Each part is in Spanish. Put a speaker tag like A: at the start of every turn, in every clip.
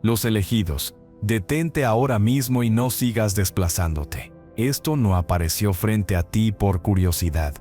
A: Los elegidos, detente ahora mismo y no sigas desplazándote. Esto no apareció frente a ti por curiosidad,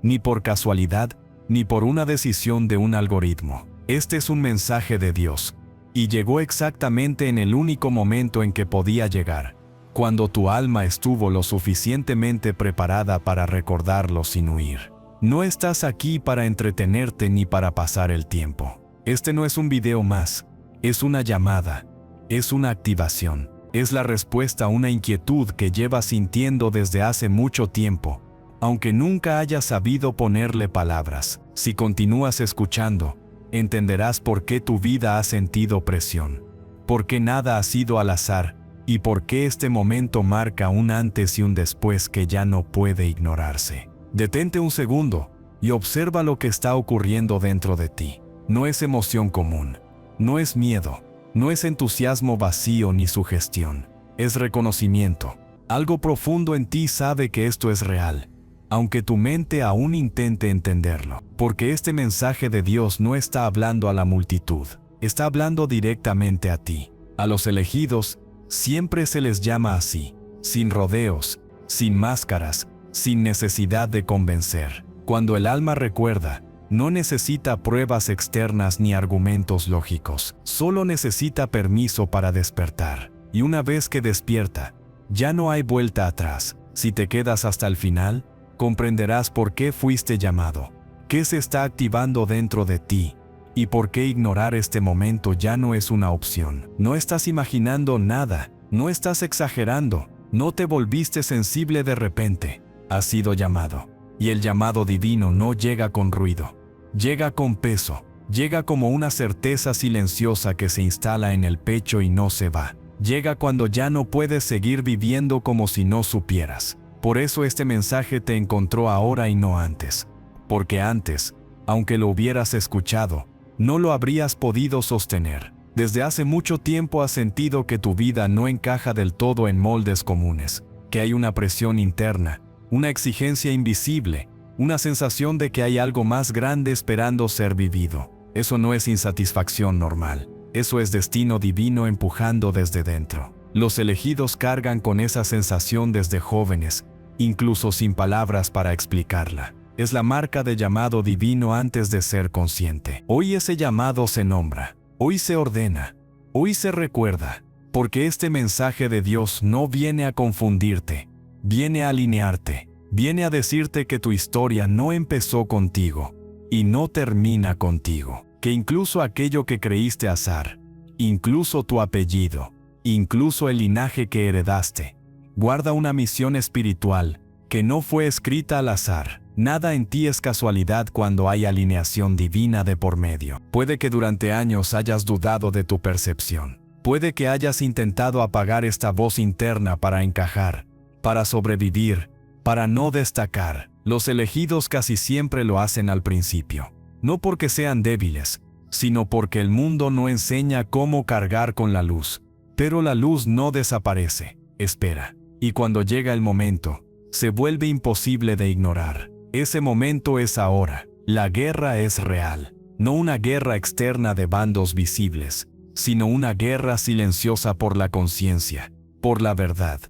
A: ni por casualidad, ni por una decisión de un algoritmo. Este es un mensaje de Dios, y llegó exactamente en el único momento en que podía llegar, cuando tu alma estuvo lo suficientemente preparada para recordarlo sin huir. No estás aquí para entretenerte ni para pasar el tiempo. Este no es un video más, es una llamada, es una activación, es la respuesta a una inquietud que llevas sintiendo desde hace mucho tiempo, aunque nunca hayas sabido ponerle palabras. Si continúas escuchando, entenderás por qué tu vida ha sentido presión, por qué nada ha sido al azar, y por qué este momento marca un antes y un después que ya no puede ignorarse. Detente un segundo y observa lo que está ocurriendo dentro de ti. No es emoción común, no es miedo, no es entusiasmo vacío ni sugestión. Es reconocimiento. Algo profundo en ti sabe que esto es real, aunque tu mente aún intente entenderlo. Porque este mensaje de Dios no está hablando a la multitud, está hablando directamente a ti. A los elegidos siempre se les llama así, sin rodeos, sin máscaras, sin necesidad de convencer. Cuando el alma recuerda, no necesita pruebas externas ni argumentos lógicos, solo necesita permiso para despertar. Y una vez que despierta, ya no hay vuelta atrás. Si te quedas hasta el final, comprenderás por qué fuiste llamado, qué se está activando dentro de ti, y por qué ignorar este momento ya no es una opción. No estás imaginando nada, no estás exagerando, no te volviste sensible de repente. Has sido llamado, y el llamado divino no llega con ruido, llega con peso, llega como una certeza silenciosa que se instala en el pecho y no se va. Llega cuando ya no puedes seguir viviendo como si no supieras. Por eso este mensaje te encontró ahora y no antes. Porque antes, aunque lo hubieras escuchado, no lo habrías podido sostener. Desde hace mucho tiempo has sentido que tu vida no encaja del todo en moldes comunes, que hay una presión interna, una exigencia invisible, una sensación de que hay algo más grande esperando ser vivido. Eso no es insatisfacción normal, eso es destino divino empujando desde dentro. Los elegidos cargan con esa sensación desde jóvenes, incluso sin palabras para explicarla. Es la marca de llamado divino antes de ser consciente. Hoy ese llamado se nombra, hoy se ordena, hoy se recuerda, porque este mensaje de Dios no viene a confundirte, viene a alinearte, viene a decirte que tu historia no empezó contigo y no termina contigo, que incluso aquello que creíste azar, incluso tu apellido, incluso el linaje que heredaste, guarda una misión espiritual que no fue escrita al azar. Nada en ti es casualidad cuando hay alineación divina de por medio. Puede que durante años hayas dudado de tu percepción. Puede que hayas intentado apagar esta voz interna para encajar, para sobrevivir, para no destacar. Los elegidos casi siempre lo hacen al principio. No porque sean débiles, sino porque el mundo no enseña cómo cargar con la luz. Pero la luz no desaparece, espera. Y cuando llega el momento, se vuelve imposible de ignorar. Ese momento es ahora. La guerra es real. No una guerra externa de bandos visibles, sino una guerra silenciosa por la conciencia, por la verdad,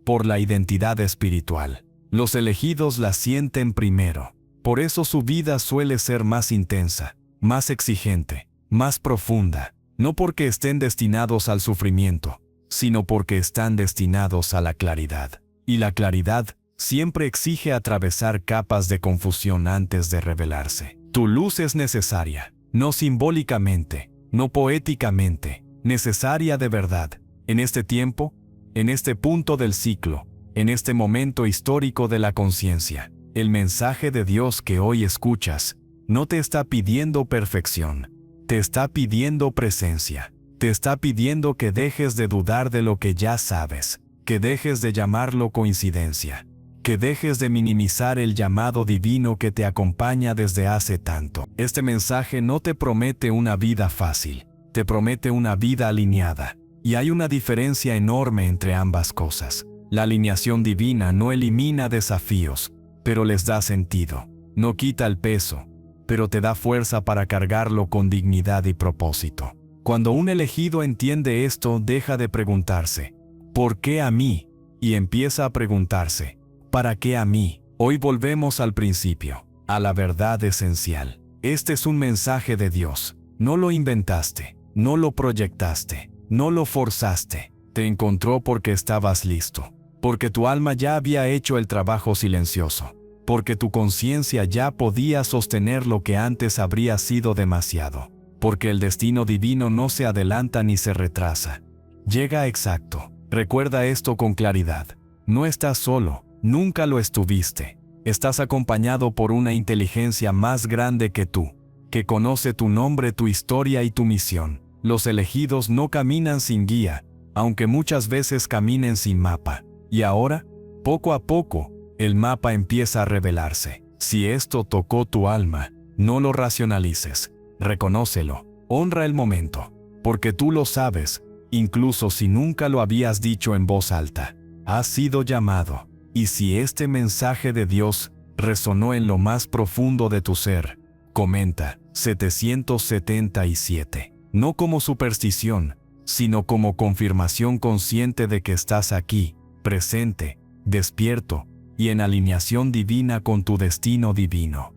A: por la identidad espiritual. Los elegidos la sienten primero. Por eso su vida suele ser más intensa, más exigente, más profunda. No porque estén destinados al sufrimiento, sino porque están destinados a la claridad. Y la claridad siempre exige atravesar capas de confusión antes de revelarse. Tu luz es necesaria, no simbólicamente, no poéticamente, necesaria de verdad. En este tiempo, en este punto del ciclo, en este momento histórico de la conciencia, el mensaje de Dios que hoy escuchas no te está pidiendo perfección, te está pidiendo presencia, te está pidiendo que dejes de dudar de lo que ya sabes, que dejes de llamarlo coincidencia, que dejes de minimizar el llamado divino que te acompaña desde hace tanto. Este mensaje no te promete una vida fácil, te promete una vida alineada. Y hay una diferencia enorme entre ambas cosas. La alineación divina no elimina desafíos, pero les da sentido. No quita el peso, pero te da fuerza para cargarlo con dignidad y propósito. Cuando un elegido entiende esto, deja de preguntarse, ¿por qué a mí? Y empieza a preguntarse, ¿para qué a mí? Hoy volvemos al principio, a la verdad esencial. Este es un mensaje de Dios. No lo inventaste, no lo proyectaste, no lo forzaste. Te encontró porque estabas listo, porque tu alma ya había hecho el trabajo silencioso, porque tu conciencia ya podía sostener lo que antes habría sido demasiado, porque el destino divino no se adelanta ni se retrasa. Llega exacto. Recuerda esto con claridad. No estás solo, nunca lo estuviste. Estás acompañado por una inteligencia más grande que tú, que conoce tu nombre, tu historia y tu misión. Los elegidos no caminan sin guía, aunque muchas veces caminen sin mapa. Y ahora, poco a poco, el mapa empieza a revelarse. Si esto tocó tu alma, no lo racionalices. Reconócelo, honra el momento, porque tú lo sabes, incluso si nunca lo habías dicho en voz alta. Has sido llamado, y si este mensaje de Dios resonó en lo más profundo de tu ser, comenta 777, no como superstición, sino como confirmación consciente de que estás aquí, presente, despierto, y en alineación divina con tu destino divino.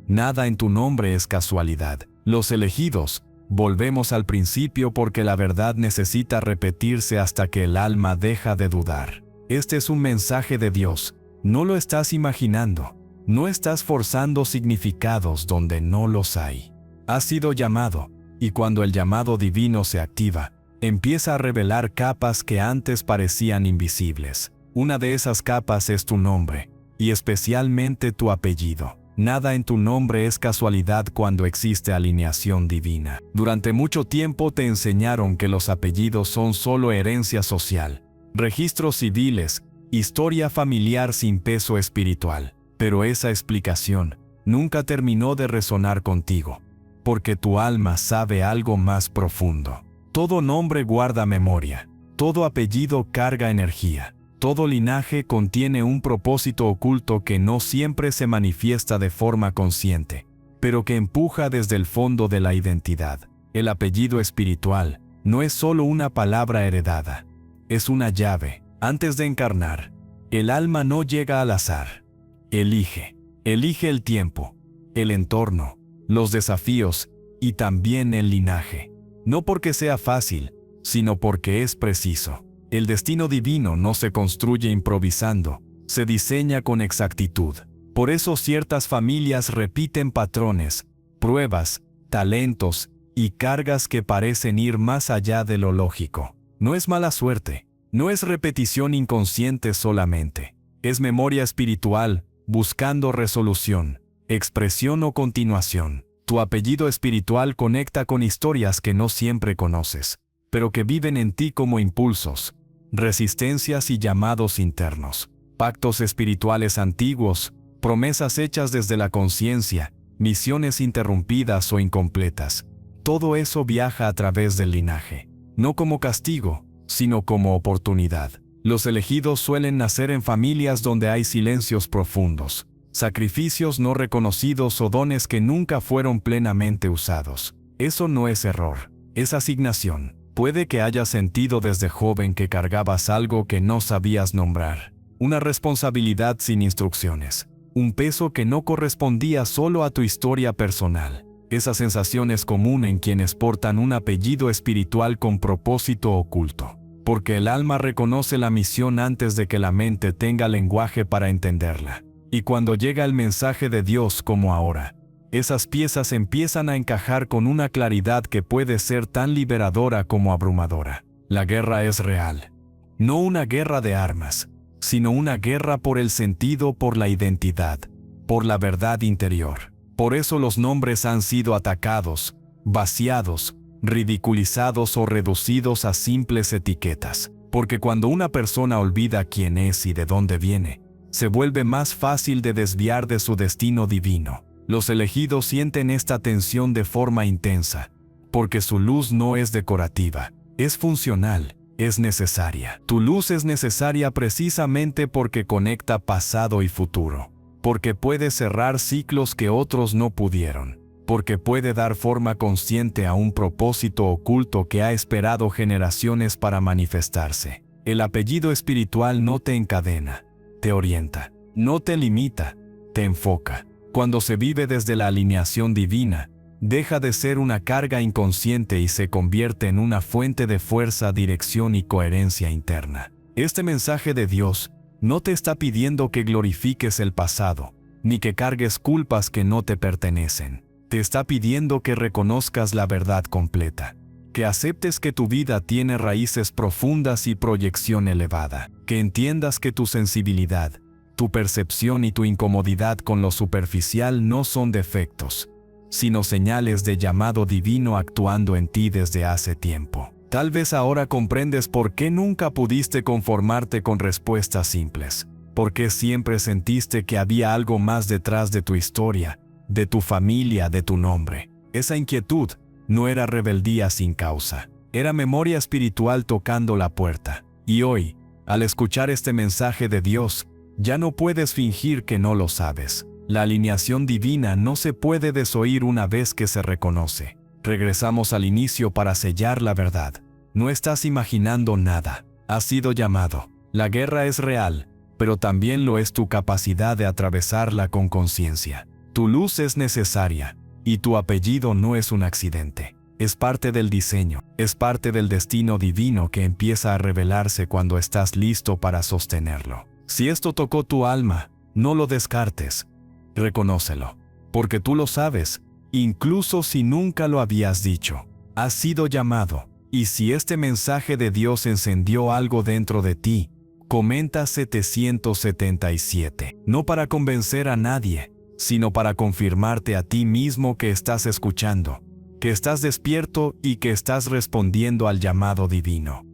A: Nada en tu nombre es casualidad. Los elegidos, volvemos al principio porque la verdad necesita repetirse hasta que el alma deja de dudar. Este es un mensaje de Dios. No lo estás imaginando. No estás forzando significados donde no los hay. Has sido llamado, y cuando el llamado divino se activa, empieza a revelar capas que antes parecían invisibles. Una de esas capas es tu nombre, y especialmente tu apellido. Nada en tu nombre es casualidad cuando existe alineación divina. Durante mucho tiempo te enseñaron que los apellidos son solo herencia social, registros civiles, historia familiar sin peso espiritual. Pero esa explicación nunca terminó de resonar contigo, porque tu alma sabe algo más profundo. Todo nombre guarda memoria, todo apellido carga energía. Todo linaje contiene un propósito oculto que no siempre se manifiesta de forma consciente, pero que empuja desde el fondo de la identidad. El apellido espiritual no es solo una palabra heredada, es una llave. Antes de encarnar, el alma no llega al azar. Elige el tiempo, el entorno, los desafíos y también el linaje. No porque sea fácil, sino porque es preciso. El destino divino no se construye improvisando, se diseña con exactitud. Por eso ciertas familias repiten patrones, pruebas, talentos y cargas que parecen ir más allá de lo lógico. No es mala suerte, no es repetición inconsciente solamente. Es memoria espiritual, buscando resolución, expresión o continuación. Tu apellido espiritual conecta con historias que no siempre conoces, pero que viven en ti como impulsos, resistencias y llamados internos, pactos espirituales antiguos, promesas hechas desde la conciencia, misiones interrumpidas o incompletas. Todo eso viaja a través del linaje, no como castigo, sino como oportunidad. Los elegidos suelen nacer en familias donde hay silencios profundos, sacrificios no reconocidos o dones que nunca fueron plenamente usados. Eso no es error, es asignación. Puede que hayas sentido desde joven que cargabas algo que no sabías nombrar, una responsabilidad sin instrucciones, un peso que no correspondía solo a tu historia personal. Esa sensación es común en quienes portan un apellido espiritual con propósito oculto, porque el alma reconoce la misión antes de que la mente tenga lenguaje para entenderla. Y cuando llega el mensaje de Dios como ahora, esas piezas empiezan a encajar con una claridad que puede ser tan liberadora como abrumadora. La guerra es real. No una guerra de armas, sino una guerra por el sentido, por la identidad, por la verdad interior. Por eso los nombres han sido atacados, vaciados, ridiculizados o reducidos a simples etiquetas. Porque cuando una persona olvida quién es y de dónde viene, se vuelve más fácil de desviar de su destino divino. Los elegidos sienten esta tensión de forma intensa, porque su luz no es decorativa, es funcional, es necesaria. Tu luz es necesaria precisamente porque conecta pasado y futuro, porque puede cerrar ciclos que otros no pudieron, porque puede dar forma consciente a un propósito oculto que ha esperado generaciones para manifestarse. El apellido espiritual no te encadena, te orienta, no te limita, te enfoca. Cuando se vive desde la alineación divina, deja de ser una carga inconsciente y se convierte en una fuente de fuerza, dirección y coherencia interna. Este mensaje de Dios no te está pidiendo que glorifiques el pasado, ni que cargues culpas que no te pertenecen. Te está pidiendo que reconozcas la verdad completa, que aceptes que tu vida tiene raíces profundas y proyección elevada, que entiendas que tu sensibilidad, tu percepción y tu incomodidad con lo superficial no son defectos, sino señales de llamado divino actuando en ti desde hace tiempo. Tal vez ahora comprendes por qué nunca pudiste conformarte con respuestas simples, por qué siempre sentiste que había algo más detrás de tu historia, de tu familia, de tu nombre. Esa inquietud no era rebeldía sin causa, era memoria espiritual tocando la puerta. Y hoy, al escuchar este mensaje de Dios, ya no puedes fingir que no lo sabes. La alineación divina no se puede desoír una vez que se reconoce. Regresamos al inicio para sellar la verdad. No estás imaginando nada. Has sido llamado. La guerra es real, pero también lo es tu capacidad de atravesarla con conciencia. Tu luz es necesaria, y tu apellido no es un accidente. Es parte del diseño, es parte del destino divino que empieza a revelarse cuando estás listo para sostenerlo. Si esto tocó tu alma, no lo descartes. Reconócelo, porque tú lo sabes, incluso si nunca lo habías dicho. Has sido llamado, y si este mensaje de Dios encendió algo dentro de ti, comenta 777. No para convencer a nadie, sino para confirmarte a ti mismo que estás escuchando, que estás despierto y que estás respondiendo al llamado divino.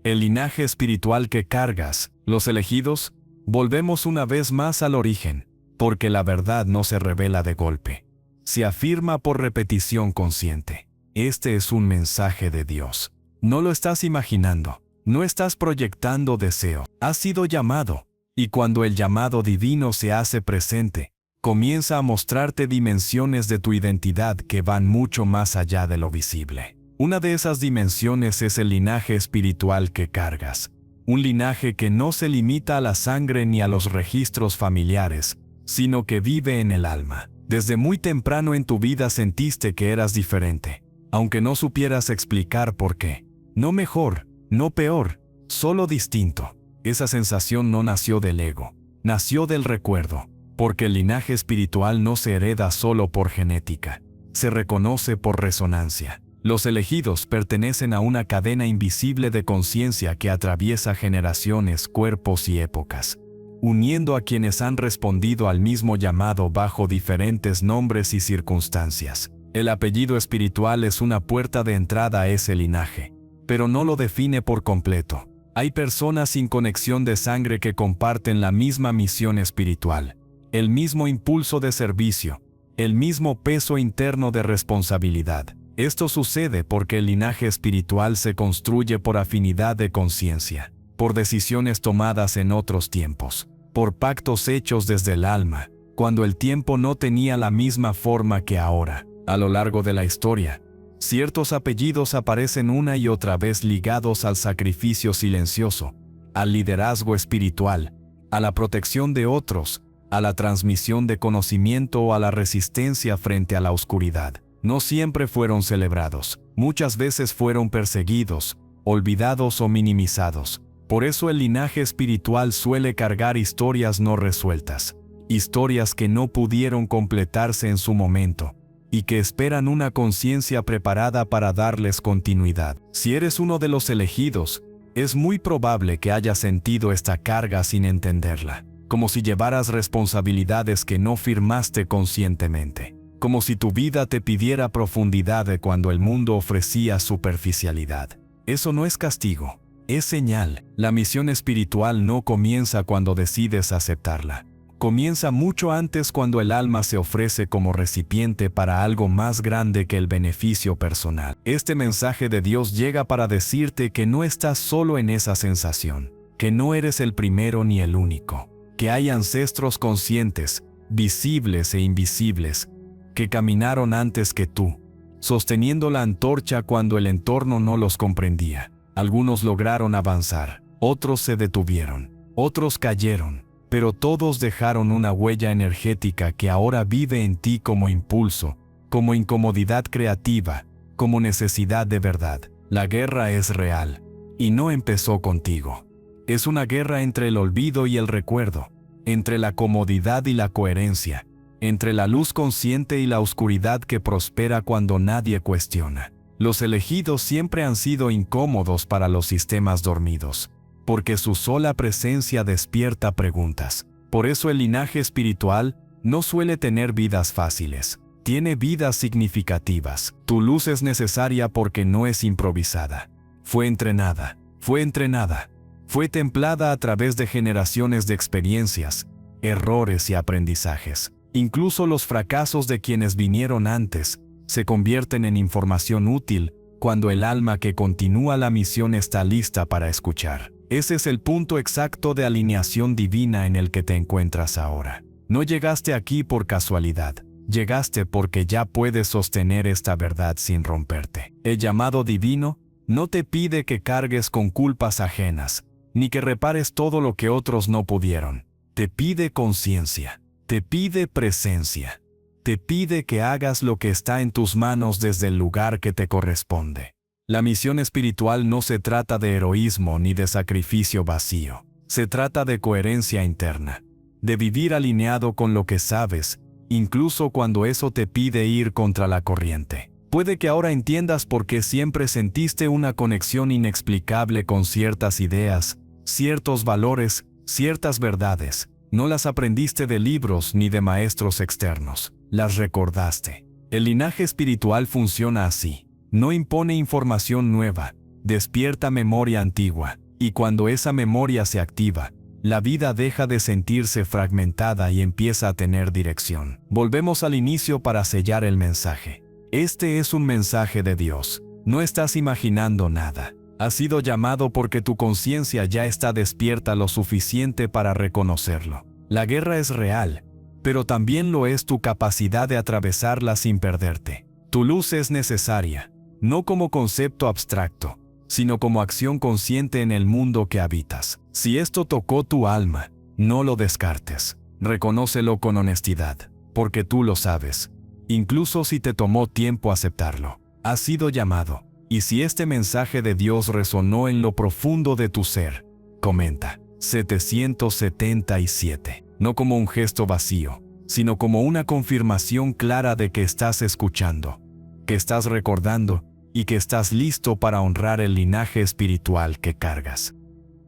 A: El linaje espiritual que cargas, los elegidos, volvemos una vez más al origen, porque la verdad no se revela de golpe. Se afirma por repetición consciente. Este es un mensaje de Dios. No lo estás imaginando, no estás proyectando deseo. Has sido llamado, y cuando el llamado divino se hace presente, comienza a mostrarte dimensiones de tu identidad que van mucho más allá de lo visible. Una de esas dimensiones es el linaje espiritual que cargas. Un linaje que no se limita a la sangre ni a los registros familiares, sino que vive en el alma. Desde muy temprano en tu vida sentiste que eras diferente, aunque no supieras explicar por qué. No mejor, no peor, solo distinto. Esa sensación no nació del ego, nació del recuerdo, porque el linaje espiritual no se hereda solo por genética, se reconoce por resonancia. Los elegidos pertenecen a una cadena invisible de conciencia que atraviesa generaciones, cuerpos y épocas, uniendo a quienes han respondido al mismo llamado bajo diferentes nombres y circunstancias. El apellido espiritual es una puerta de entrada a ese linaje, pero no lo define por completo. Hay personas sin conexión de sangre que comparten la misma misión espiritual, el mismo impulso de servicio, el mismo peso interno de responsabilidad. Esto sucede porque el linaje espiritual se construye por afinidad de conciencia, por decisiones tomadas en otros tiempos, por pactos hechos desde el alma, cuando el tiempo no tenía la misma forma que ahora. A lo largo de la historia, ciertos apellidos aparecen una y otra vez ligados al sacrificio silencioso, al liderazgo espiritual, a la protección de otros, a la transmisión de conocimiento o a la resistencia frente a la oscuridad. No siempre fueron celebrados, muchas veces fueron perseguidos, olvidados o minimizados. Por eso el linaje espiritual suele cargar historias no resueltas, historias que no pudieron completarse en su momento, y que esperan una conciencia preparada para darles continuidad. Si eres uno de los elegidos, es muy probable que hayas sentido esta carga sin entenderla, como si llevaras responsabilidades que no firmaste conscientemente, como si tu vida te pidiera profundidad cuando el mundo ofrecía superficialidad. Eso no es castigo, es señal. La misión espiritual no comienza cuando decides aceptarla. Comienza mucho antes cuando el alma se ofrece como recipiente para algo más grande que el beneficio personal. Este mensaje de Dios llega para decirte que no estás solo en esa sensación, que no eres el primero ni el único, que hay ancestros conscientes, visibles e invisibles, que caminaron antes que tú, sosteniendo la antorcha cuando el entorno no los comprendía. Algunos lograron avanzar, otros se detuvieron, otros cayeron, pero todos dejaron una huella energética que ahora vive en ti como impulso, como incomodidad creativa, como necesidad de verdad. La guerra es real, y no empezó contigo. Es una guerra entre el olvido y el recuerdo, entre la comodidad y la coherencia, entre la luz consciente y la oscuridad que prospera cuando nadie cuestiona. Los elegidos siempre han sido incómodos para los sistemas dormidos, porque su sola presencia despierta preguntas. Por eso el linaje espiritual no suele tener vidas fáciles, tiene vidas significativas. Tu luz es necesaria porque no es improvisada. Fue entrenada, fue templada a través de generaciones de experiencias, errores y aprendizajes. Incluso los fracasos de quienes vinieron antes se convierten en información útil cuando el alma que continúa la misión está lista para escuchar. Ese es el punto exacto de alineación divina en el que te encuentras ahora. No llegaste aquí por casualidad, llegaste porque ya puedes sostener esta verdad sin romperte. El llamado divino no te pide que cargues con culpas ajenas, ni que repares todo lo que otros no pudieron. Te pide conciencia, te pide presencia. Te pide que hagas lo que está en tus manos desde el lugar que te corresponde. La misión espiritual no se trata de heroísmo ni de sacrificio vacío. Se trata de coherencia interna, de vivir alineado con lo que sabes, incluso cuando eso te pide ir contra la corriente. Puede que ahora entiendas por qué siempre sentiste una conexión inexplicable con ciertas ideas, ciertos valores, ciertas verdades. No las aprendiste de libros ni de maestros externos. Las recordaste. El linaje espiritual funciona así. No impone información nueva, despierta memoria antigua, y cuando esa memoria se activa, la vida deja de sentirse fragmentada y empieza a tener dirección. Volvemos al inicio para sellar el mensaje. Este es un mensaje de Dios. No estás imaginando nada. Has sido llamado porque tu conciencia ya está despierta lo suficiente para reconocerlo. La guerra es real, pero también lo es tu capacidad de atravesarla sin perderte. Tu luz es necesaria, no como concepto abstracto, sino como acción consciente en el mundo que habitas. Si esto tocó tu alma, no lo descartes. Reconócelo con honestidad, porque tú lo sabes, incluso si te tomó tiempo aceptarlo. Has sido llamado, y si este mensaje de Dios resonó en lo profundo de tu ser, comenta. 777. No como un gesto vacío, sino como una confirmación clara de que estás escuchando, que estás recordando y que estás listo para honrar el linaje espiritual que cargas.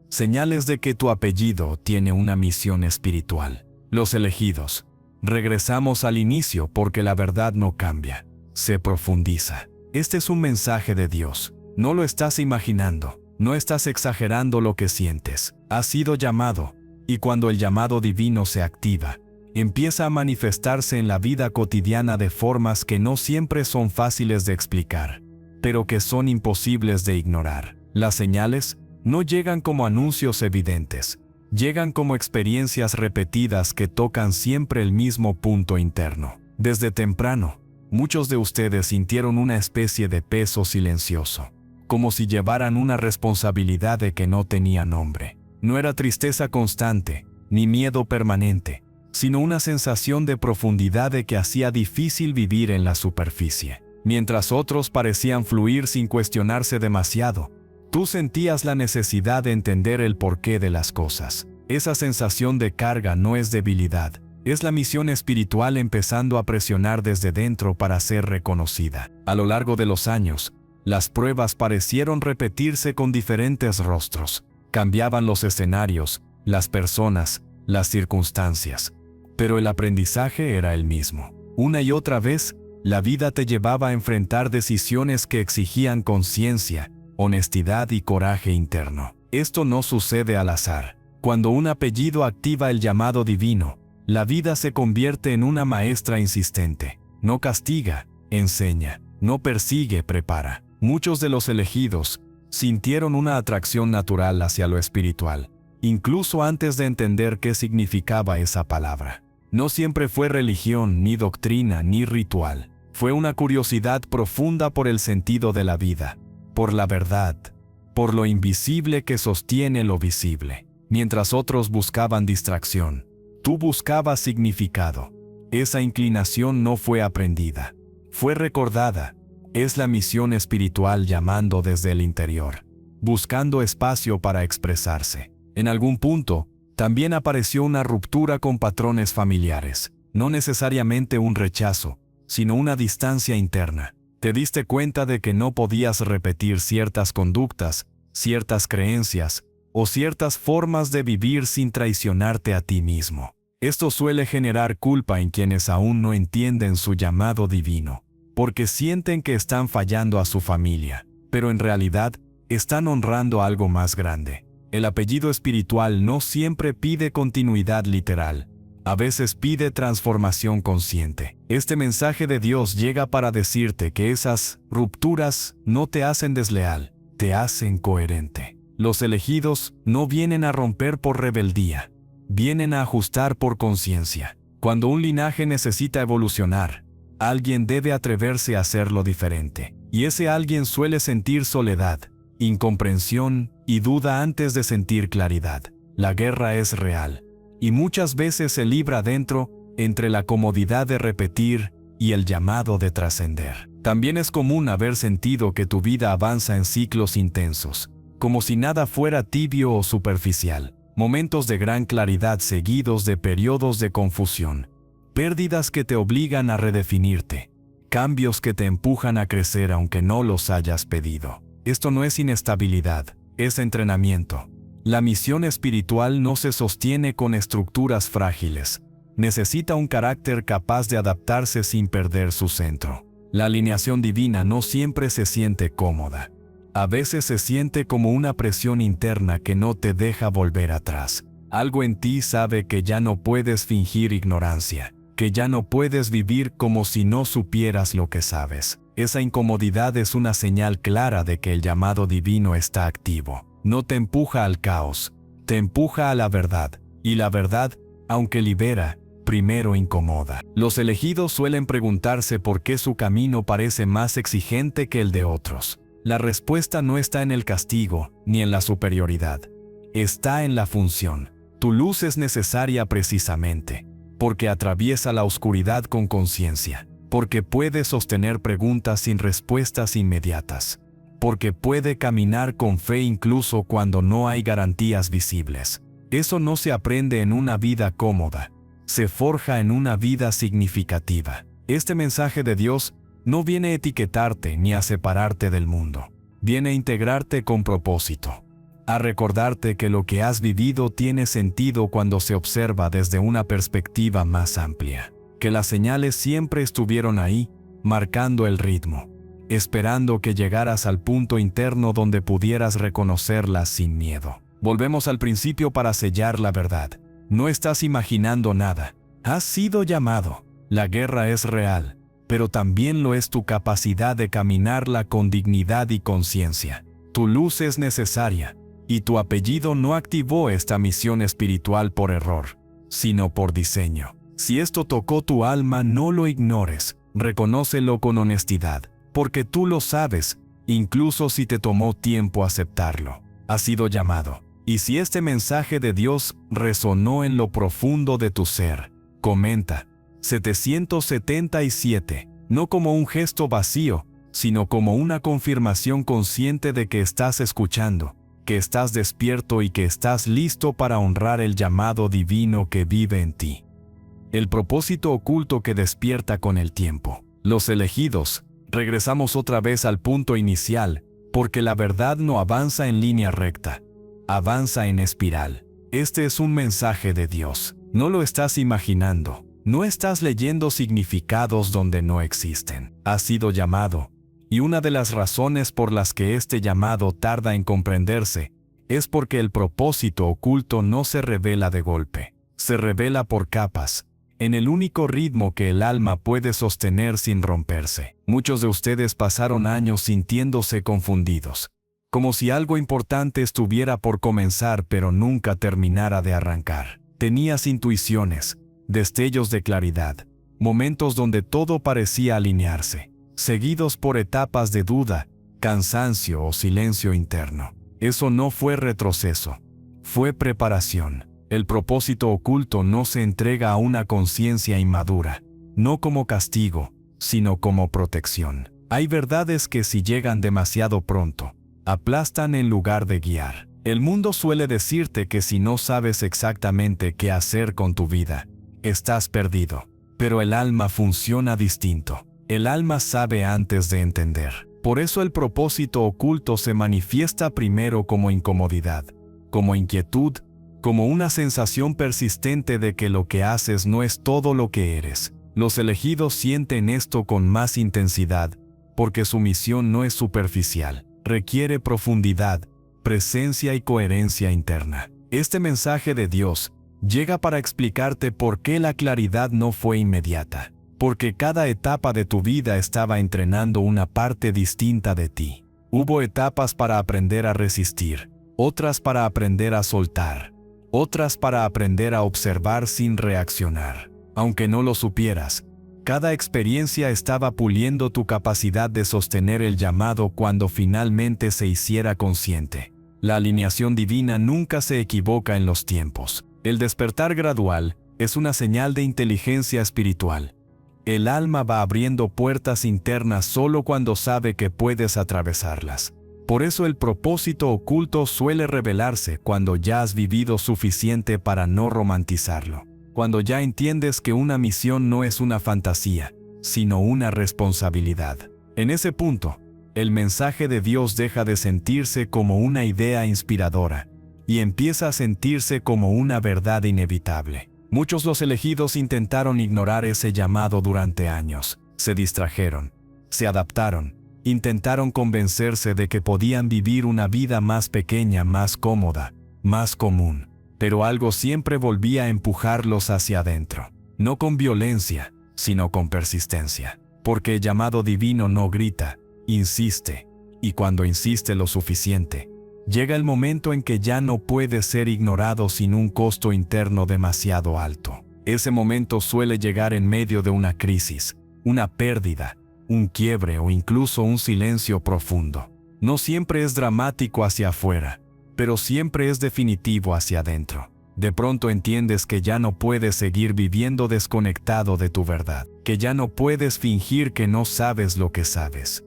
A: Señales de que tu apellido tiene una misión espiritual. Los elegidos. Regresamos al inicio porque la verdad no cambia, se profundiza. Este es un mensaje de Dios. No lo estás imaginando, no estás exagerando lo que sientes. Has sido llamado. Y cuando el llamado divino se activa, empieza a manifestarse en la vida cotidiana de formas que no siempre son fáciles de explicar, pero que son imposibles de ignorar. Las señales no llegan como anuncios evidentes, llegan como experiencias repetidas que tocan siempre el mismo punto interno. Desde temprano, muchos de ustedes sintieron una especie de peso silencioso, como si llevaran una responsabilidad de que no tenía nombre. No era tristeza constante, ni miedo permanente, sino una sensación de profundidad de que hacía difícil vivir en la superficie. Mientras otros parecían fluir sin cuestionarse demasiado, tú sentías la necesidad de entender el porqué de las cosas. Esa sensación de carga no es debilidad, es la misión espiritual empezando a presionar desde dentro para ser reconocida. A lo largo de los años, las pruebas parecieron repetirse con diferentes rostros. Cambiaban los escenarios, las personas, las circunstancias, pero el aprendizaje era el mismo. Una y otra vez, la vida te llevaba a enfrentar decisiones que exigían conciencia, honestidad y coraje interno. Esto no sucede al azar. Cuando un apellido activa el llamado divino, la vida se convierte en una maestra insistente. No castiga, enseña, no persigue, prepara. Muchos de los elegidos sintieron una atracción natural hacia lo espiritual, incluso antes de entender qué significaba esa palabra. No siempre fue religión, ni doctrina, ni ritual. Fue una curiosidad profunda por el sentido de la vida, por la verdad, por lo invisible que sostiene lo visible. Mientras otros buscaban distracción, tú buscabas significado. Esa inclinación no fue aprendida, fue recordada. Es la misión espiritual llamando desde el interior, buscando espacio para expresarse. En algún punto, también apareció una ruptura con patrones familiares, no necesariamente un rechazo, sino una distancia interna. Te diste cuenta de que no podías repetir ciertas conductas, ciertas creencias o ciertas formas de vivir sin traicionarte a ti mismo. Esto suele generar culpa en quienes aún no entienden su llamado divino, porque sienten que están fallando a su familia, pero en realidad están honrando algo más grande. El apellido espiritual no siempre pide continuidad literal, a veces pide transformación consciente. Este mensaje de Dios llega para decirte que esas rupturas no te hacen desleal, te hacen coherente. Los elegidos no vienen a romper por rebeldía, vienen a ajustar por conciencia. Cuando un linaje necesita evolucionar, alguien debe atreverse a hacerlo diferente. Y ese alguien suele sentir soledad, incomprensión y duda antes de sentir claridad. La guerra es real, y muchas veces se libra dentro, entre la comodidad de repetir y el llamado de trascender. También es común haber sentido que tu vida avanza en ciclos intensos, como si nada fuera tibio o superficial. Momentos de gran claridad seguidos de periodos de confusión. Pérdidas que te obligan a redefinirte. Cambios que te empujan a crecer aunque no los hayas pedido. Esto no es inestabilidad, es entrenamiento. La misión espiritual no se sostiene con estructuras frágiles. Necesita un carácter capaz de adaptarse sin perder su centro. La alineación divina no siempre se siente cómoda. A veces se siente como una presión interna que no te deja volver atrás. Algo en ti sabe que ya no puedes fingir ignorancia, que ya no puedes vivir como si no supieras lo que sabes. Esa incomodidad es una señal clara de que el llamado divino está activo. No te empuja al caos, te empuja a la verdad. Y la verdad, aunque libera, primero incomoda. Los elegidos suelen preguntarse por qué su camino parece más exigente que el de otros. La respuesta no está en el castigo, ni en la superioridad. Está en la función. Tu luz es necesaria precisamente, porque atraviesa la oscuridad con conciencia, porque puede sostener preguntas sin respuestas inmediatas, porque puede caminar con fe incluso cuando no hay garantías visibles. Eso no se aprende en una vida cómoda, se forja en una vida significativa. Este mensaje de Dios no viene a etiquetarte ni a separarte del mundo. Viene a integrarte con propósito, a recordarte que lo que has vivido tiene sentido cuando se observa desde una perspectiva más amplia, que las señales siempre estuvieron ahí, marcando el ritmo, esperando que llegaras al punto interno donde pudieras reconocerlas sin miedo. Volvemos al principio para sellar la verdad. No estás imaginando nada. Has sido llamado. La guerra es real, pero también lo es tu capacidad de caminarla con dignidad y conciencia. Tu luz es necesaria, y tu apellido no activó esta misión espiritual por error, sino por diseño. Si esto tocó tu alma, no lo ignores, reconócelo con honestidad, porque tú lo sabes, incluso si te tomó tiempo aceptarlo. Has sido llamado. Y si este mensaje de Dios resonó en lo profundo de tu ser, comenta 777, no como un gesto vacío, sino como una confirmación consciente de que estás escuchando, que estás despierto y que estás listo para honrar el llamado divino que vive en ti. El propósito oculto que despierta con el tiempo. Los elegidos, regresamos otra vez al punto inicial, porque la verdad no avanza en línea recta, avanza en espiral. Este es un mensaje de Dios. No lo estás imaginando. No estás leyendo significados donde no existen. Has sido llamado. Y una de las razones por las que este llamado tarda en comprenderse es porque el propósito oculto no se revela de golpe. Se revela por capas, en el único ritmo que el alma puede sostener sin romperse. Muchos de ustedes pasaron años sintiéndose confundidos, como si algo importante estuviera por comenzar pero nunca terminara de arrancar. Tenías intuiciones, destellos de claridad, momentos donde todo parecía alinearse, seguidos por etapas de duda, cansancio o silencio interno. Eso no fue retroceso, fue preparación. El propósito oculto no se entrega a una conciencia inmadura, no como castigo, sino como protección. Hay verdades que si llegan demasiado pronto, aplastan en lugar de guiar. El mundo suele decirte que si no sabes exactamente qué hacer con tu vida, estás perdido. Pero el alma funciona distinto. El alma sabe antes de entender. Por eso el propósito oculto se manifiesta primero como incomodidad, como inquietud, como una sensación persistente de que lo que haces no es todo lo que eres. Los elegidos sienten esto con más intensidad, porque su misión no es superficial, requiere profundidad, presencia y coherencia interna. Este mensaje de Dios llega para explicarte por qué la claridad no fue inmediata, porque cada etapa de tu vida estaba entrenando una parte distinta de ti. Hubo etapas para aprender a resistir, otras para aprender a soltar, otras para aprender a observar sin reaccionar. Aunque no lo supieras, cada experiencia estaba puliendo tu capacidad de sostener el llamado cuando finalmente se hiciera consciente. La alineación divina nunca se equivoca en los tiempos. El despertar gradual es una señal de inteligencia espiritual. El alma va abriendo puertas internas solo cuando sabe que puedes atravesarlas. Por eso el propósito oculto suele revelarse cuando ya has vivido suficiente para no romantizarlo. Cuando ya entiendes que una misión no es una fantasía, sino una responsabilidad. En ese punto, el mensaje de Dios deja de sentirse como una idea inspiradora y empieza a sentirse como una verdad inevitable. Muchos los elegidos intentaron ignorar ese llamado durante años. Se distrajeron, se adaptaron, intentaron convencerse de que podían vivir una vida más pequeña, más cómoda, más común. Pero algo siempre volvía a empujarlos hacia adentro. No con violencia, sino con persistencia. Porque el llamado divino no grita, insiste. Y cuando insiste lo suficiente, llega el momento en que ya no puede ser ignorado sin un costo interno demasiado alto. Ese momento suele llegar en medio de una crisis, una pérdida, un quiebre o incluso un silencio profundo. No siempre es dramático hacia afuera, pero siempre es definitivo hacia adentro. De pronto entiendes que ya no puedes seguir viviendo desconectado de tu verdad, que ya no puedes fingir que no sabes lo que sabes.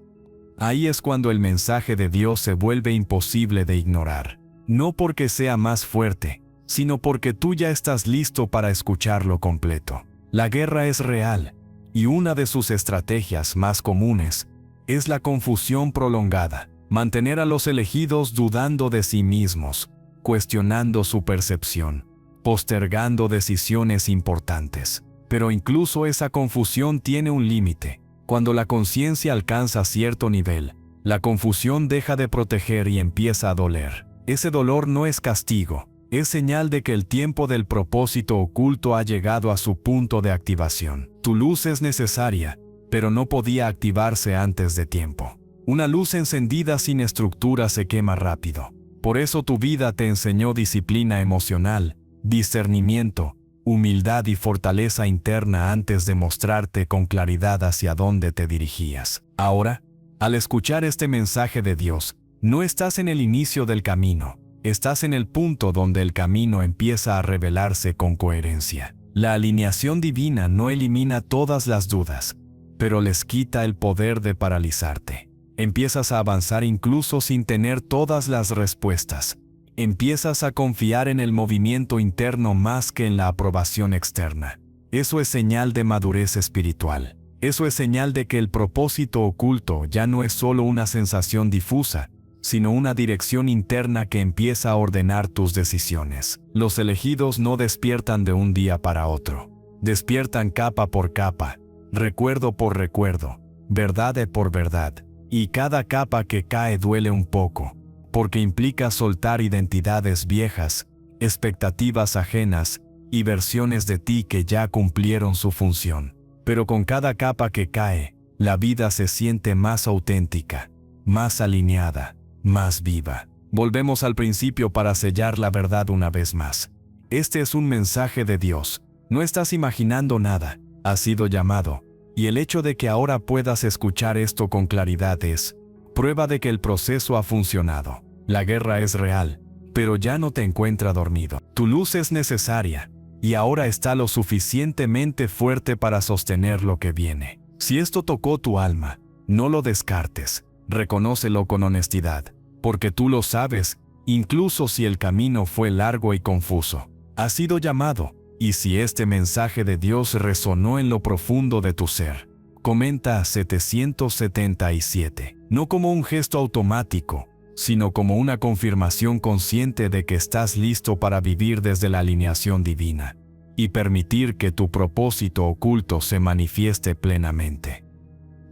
A: Ahí es cuando el mensaje de Dios se vuelve imposible de ignorar. No porque sea más fuerte, sino porque tú ya estás listo para escucharlo completo. La guerra es real, y una de sus estrategias más comunes es la confusión prolongada. Mantener a los elegidos dudando de sí mismos, cuestionando su percepción, postergando decisiones importantes. Pero incluso esa confusión tiene un límite. Cuando la conciencia alcanza cierto nivel, la confusión deja de proteger y empieza a doler. Ese dolor no es castigo, es señal de que el tiempo del propósito oculto ha llegado a su punto de activación. Tu luz es necesaria, pero no podía activarse antes de tiempo. Una luz encendida sin estructura se quema rápido. Por eso tu vida te enseñó disciplina emocional, discernimiento, humildad y fortaleza interna antes de mostrarte con claridad hacia dónde te dirigías. Ahora, al escuchar este mensaje de Dios, no estás en el inicio del camino, estás en el punto donde el camino empieza a revelarse con coherencia. La alineación divina no elimina todas las dudas, pero les quita el poder de paralizarte. Empiezas a avanzar incluso sin tener todas las respuestas. Empiezas a confiar en el movimiento interno más que en la aprobación externa. Eso es señal de madurez espiritual. Eso es señal de que el propósito oculto ya no es solo una sensación difusa, sino una dirección interna que empieza a ordenar tus decisiones. Los elegidos no despiertan de un día para otro. Despiertan capa por capa, recuerdo por recuerdo, verdad por verdad. Y cada capa que cae duele un poco, porque implica soltar identidades viejas, expectativas ajenas y versiones de ti que ya cumplieron su función. Pero con cada capa que cae, la vida se siente más auténtica, más alineada, más viva. Volvemos al principio para sellar la verdad una vez más. Este es un mensaje de Dios, No estás imaginando nada, has sido llamado, y el hecho de que ahora puedas escuchar esto con claridad es prueba de que el proceso ha funcionado. La guerra es real, pero ya no te encuentra dormido. Tu luz es necesaria, y ahora está lo suficientemente fuerte para sostener lo que viene. Si esto tocó tu alma, no lo descartes, reconócelo con honestidad, porque tú lo sabes, incluso si el camino fue largo y confuso. Has sido llamado, y si este mensaje de Dios resonó en lo profundo de tu ser. Comenta 777. No como un gesto automático, sino como una confirmación consciente de que estás listo para vivir desde la alineación divina y permitir que tu propósito oculto se manifieste plenamente.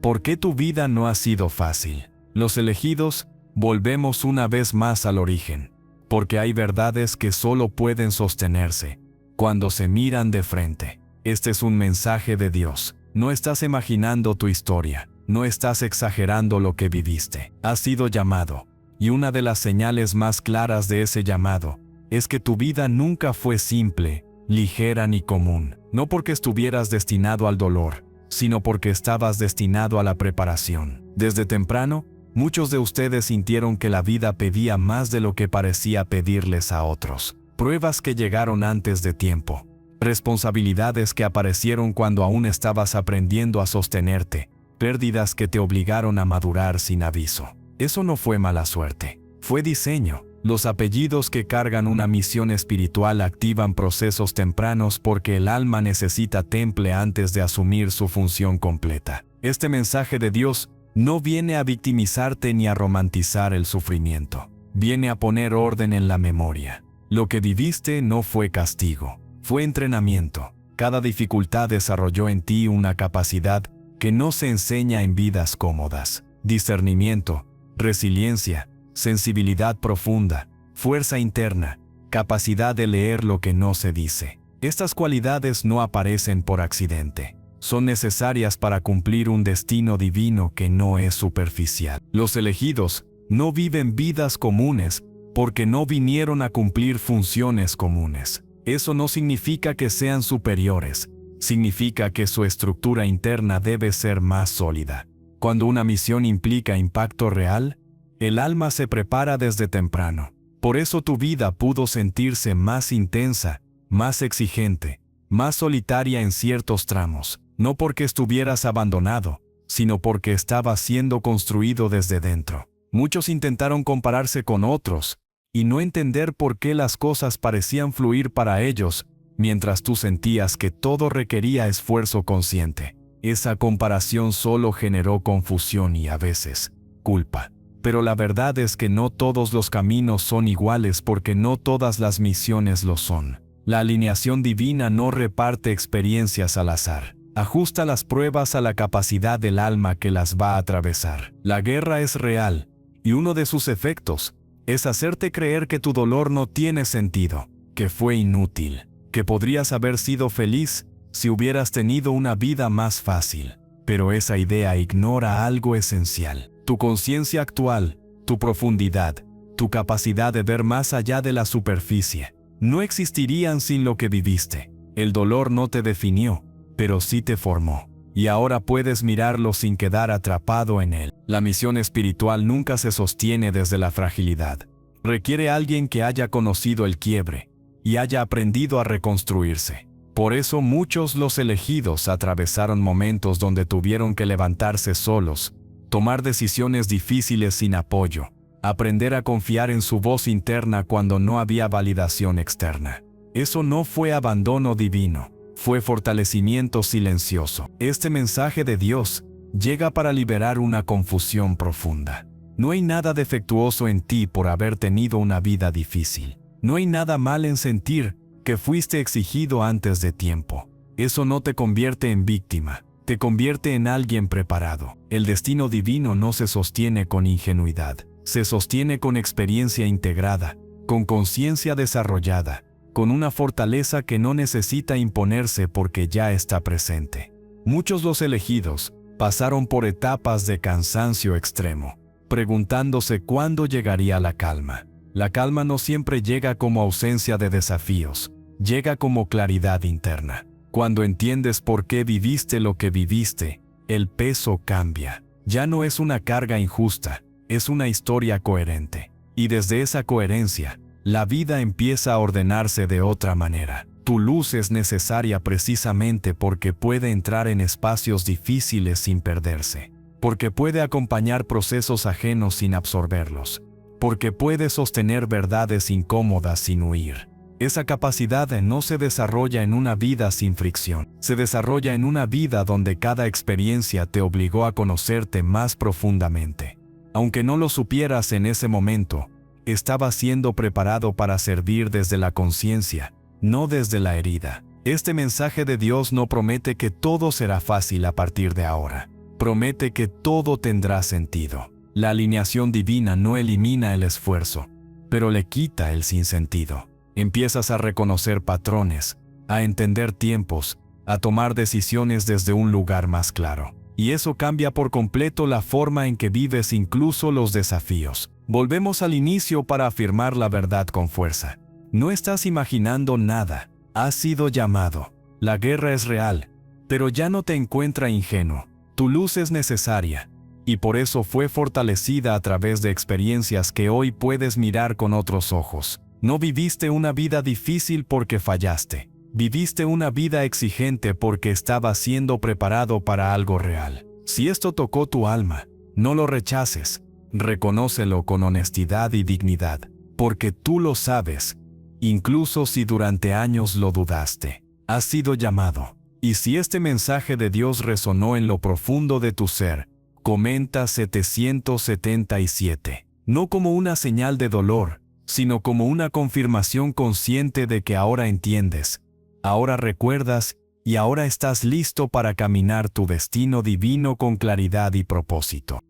A: ¿Por qué tu vida no ha sido fácil? Los elegidos, volvemos una vez más al origen, porque hay verdades que solo pueden sostenerse cuando se miran de frente. Este es un mensaje de Dios. No estás imaginando tu historia, no estás exagerando lo que viviste. Has sido llamado. Y una de las señales más claras de ese llamado es que tu vida nunca fue simple, ligera ni común, no porque estuvieras destinado al dolor, sino porque estabas destinado a la preparación. Desde temprano, muchos de ustedes sintieron que la vida pedía más de lo que parecía pedirles a otros. Pruebas que llegaron antes de tiempo, responsabilidades que aparecieron cuando aún estabas aprendiendo a sostenerte, pérdidas que te obligaron a madurar sin aviso. Eso no fue mala suerte, fue diseño. Los apellidos que cargan una misión espiritual activan procesos tempranos porque el alma necesita temple antes de asumir su función completa. Este mensaje de Dios no viene a victimizarte ni a romantizar el sufrimiento. Viene a poner orden en la memoria. Lo que viviste no fue castigo, fue entrenamiento. Cada dificultad desarrolló en ti una capacidad que no se enseña en vidas cómodas. Discernimiento, resiliencia, sensibilidad profunda, fuerza interna, capacidad de leer lo que no se dice. Estas cualidades no aparecen por accidente. Son necesarias para cumplir un destino divino que no es superficial. Los elegidos no viven vidas comunes porque no vinieron a cumplir funciones comunes. Eso no significa que sean superiores, significa que su estructura interna debe ser más sólida. Cuando una misión implica impacto real, el alma se prepara desde temprano. Por eso tu vida pudo sentirse más intensa, más exigente, más solitaria en ciertos tramos, no porque estuvieras abandonado, sino porque estaba siendo construido desde dentro. Muchos intentaron compararse con otros y no entender por qué las cosas parecían fluir para ellos, mientras tú sentías que todo requería esfuerzo consciente. Esa comparación solo generó confusión y a veces culpa. Pero la verdad es que no todos los caminos son iguales porque no todas las misiones lo son. La alineación divina no reparte experiencias al azar. Ajusta las pruebas a la capacidad del alma que las va a atravesar. La guerra es real, y uno de sus efectos es hacerte creer que tu dolor no tiene sentido, que fue inútil, que podrías haber sido feliz si hubieras tenido una vida más fácil. Pero esa idea ignora algo esencial. Tu conciencia actual, tu profundidad, tu capacidad de ver más allá de la superficie, no existirían sin lo que viviste. El dolor no te definió, pero sí te formó. Y ahora puedes mirarlo sin quedar atrapado en él. La misión espiritual nunca se sostiene desde la fragilidad. Requiere a alguien que haya conocido el quiebre y haya aprendido a reconstruirse. Por eso muchos los elegidos atravesaron momentos donde tuvieron que levantarse solos, tomar decisiones difíciles sin apoyo, aprender a confiar en su voz interna cuando no había validación externa. Eso no fue abandono divino, fue fortalecimiento silencioso. Este mensaje de Dios llega para liberar una confusión profunda. No hay nada defectuoso en ti por haber tenido una vida difícil. No hay nada mal en sentir que fuiste exigido antes de tiempo. Eso no te convierte en víctima, te convierte en alguien preparado. El destino divino no se sostiene con ingenuidad, se sostiene con experiencia integrada, con conciencia desarrollada, con una fortaleza que no necesita imponerse porque ya está presente. Muchos los elegidos pasaron por etapas de cansancio extremo, preguntándose cuándo llegaría la calma. La calma no siempre llega como ausencia de desafíos, llega como claridad interna. Cuando entiendes por qué viviste lo que viviste, el peso cambia. Ya no es una carga injusta, es una historia coherente. Y desde esa coherencia, la vida empieza a ordenarse de otra manera. Tu luz es necesaria precisamente porque puede entrar en espacios difíciles sin perderse, porque puede acompañar procesos ajenos sin absorberlos, porque puede sostener verdades incómodas sin huir. Esa capacidad no se desarrolla en una vida sin fricción, se desarrolla en una vida donde cada experiencia te obligó a conocerte más profundamente. Aunque no lo supieras en ese momento, estabas siendo preparado para servir desde la conciencia, no desde la herida. Este mensaje de Dios no promete que todo será fácil a partir de ahora. Promete que todo tendrá sentido. La alineación divina no elimina el esfuerzo, pero le quita el sinsentido. Empiezas a reconocer patrones, a entender tiempos, a tomar decisiones desde un lugar más claro. Y eso cambia por completo la forma en que vives incluso los desafíos. Volvemos al inicio para afirmar la verdad con fuerza. No estás imaginando nada, has sido llamado. La guerra es real, pero ya no te encuentra ingenuo. Tu luz es necesaria, y por eso fue fortalecida a través de experiencias que hoy puedes mirar con otros ojos. No viviste una vida difícil porque fallaste. Viviste una vida exigente porque estabas siendo preparado para algo real. Si esto tocó tu alma, no lo rechaces. Reconócelo con honestidad y dignidad, porque tú lo sabes, incluso si durante años lo dudaste. Has sido llamado. Y si este mensaje de Dios resonó en lo profundo de tu ser, comenta 777. No como una señal de dolor, sino como una confirmación consciente de que ahora entiendes, ahora recuerdas y ahora estás listo para caminar tu destino divino con claridad y propósito.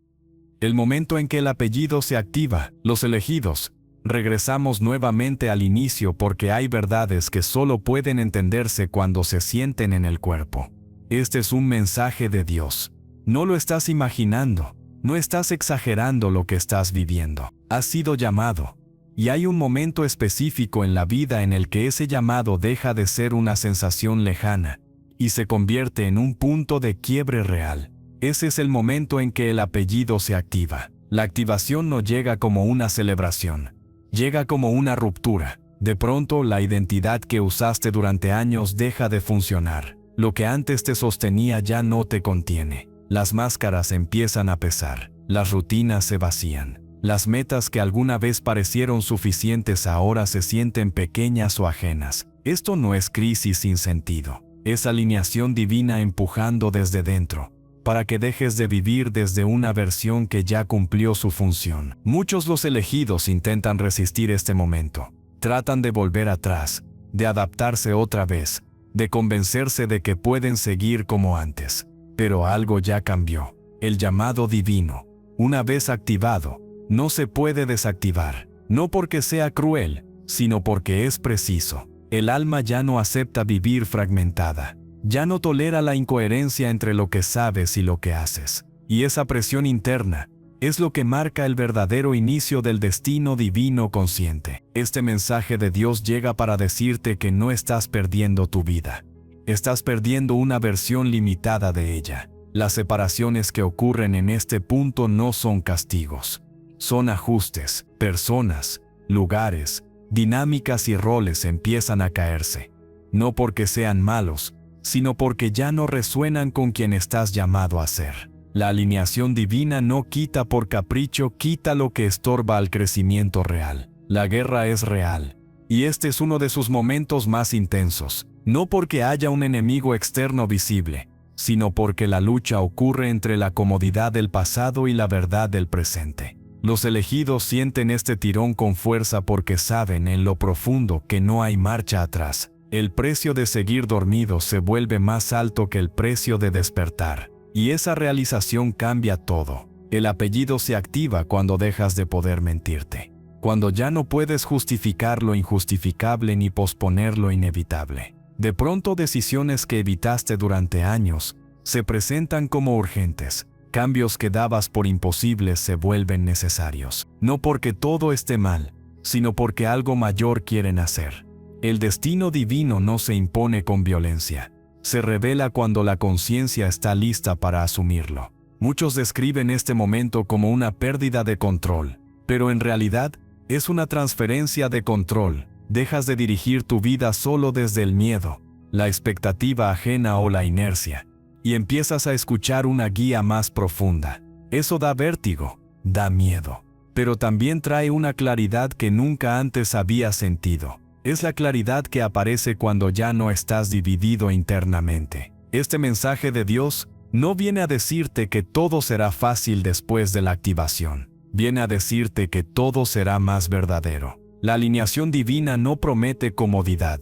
A: El momento en que el apellido se activa, los elegidos, regresamos nuevamente al inicio porque hay verdades que solo pueden entenderse cuando se sienten en el cuerpo. Este es un mensaje de Dios. No lo estás imaginando, no estás exagerando lo que estás viviendo. Has sido llamado. Y hay un momento específico en la vida en el que ese llamado deja de ser una sensación lejana y se convierte en un punto de quiebre real. Ese es el momento en que el apellido se activa. La activación no llega como una celebración, llega como una ruptura. De pronto, la identidad que usaste durante años deja de funcionar. Lo que antes te sostenía ya no te contiene. Las máscaras empiezan a pesar, las rutinas se vacían. Las metas que alguna vez parecieron suficientes ahora se sienten pequeñas o ajenas. Esto no es crisis sin sentido. Es alineación divina empujando desde dentro, para que dejes de vivir desde una versión que ya cumplió su función. Muchos los elegidos intentan resistir este momento. Tratan de volver atrás, de adaptarse otra vez, de convencerse de que pueden seguir como antes. Pero algo ya cambió. El llamado divino, una vez activado, no se puede desactivar, no porque sea cruel, sino porque es preciso. El alma ya no acepta vivir fragmentada, ya no tolera la incoherencia entre lo que sabes y lo que haces. Y esa presión interna es lo que marca el verdadero inicio del destino divino consciente. Este mensaje de Dios llega para decirte que no estás perdiendo tu vida, estás perdiendo una versión limitada de ella. Las separaciones que ocurren en este punto no son castigos. Son ajustes, personas, lugares, dinámicas y roles empiezan a caerse. No porque sean malos, sino porque ya no resuenan con quien estás llamado a ser. La alineación divina no quita por capricho, quita lo que estorba al crecimiento real. La guerra es real, y este es uno de sus momentos más intensos. No porque haya un enemigo externo visible, sino porque la lucha ocurre entre la comodidad del pasado y la verdad del presente. Los elegidos sienten este tirón con fuerza porque saben en lo profundo que no hay marcha atrás. El precio de seguir dormido se vuelve más alto que el precio de despertar. Y esa realización cambia todo. El apellido se activa cuando dejas de poder mentirte. Cuando ya no puedes justificar lo injustificable ni posponer lo inevitable. De pronto decisiones que evitaste durante años se presentan como urgentes. Cambios que dabas por imposibles se vuelven necesarios. No porque todo esté mal, sino porque algo mayor quieren hacer. El destino divino no se impone con violencia, se revela cuando la conciencia está lista para asumirlo. Muchos describen este momento como una pérdida de control, pero en realidad es una transferencia de control. Dejas de dirigir tu vida solo desde el miedo, la expectativa ajena o la inercia, y empiezas a escuchar una guía más profunda. Eso da vértigo, da miedo, pero también trae una claridad que nunca antes habías sentido. Es la claridad que aparece cuando ya no estás dividido internamente. Este mensaje de Dios no viene a decirte que todo será fácil después de la activación. Viene a decirte que todo será más verdadero. La alineación divina no promete comodidad,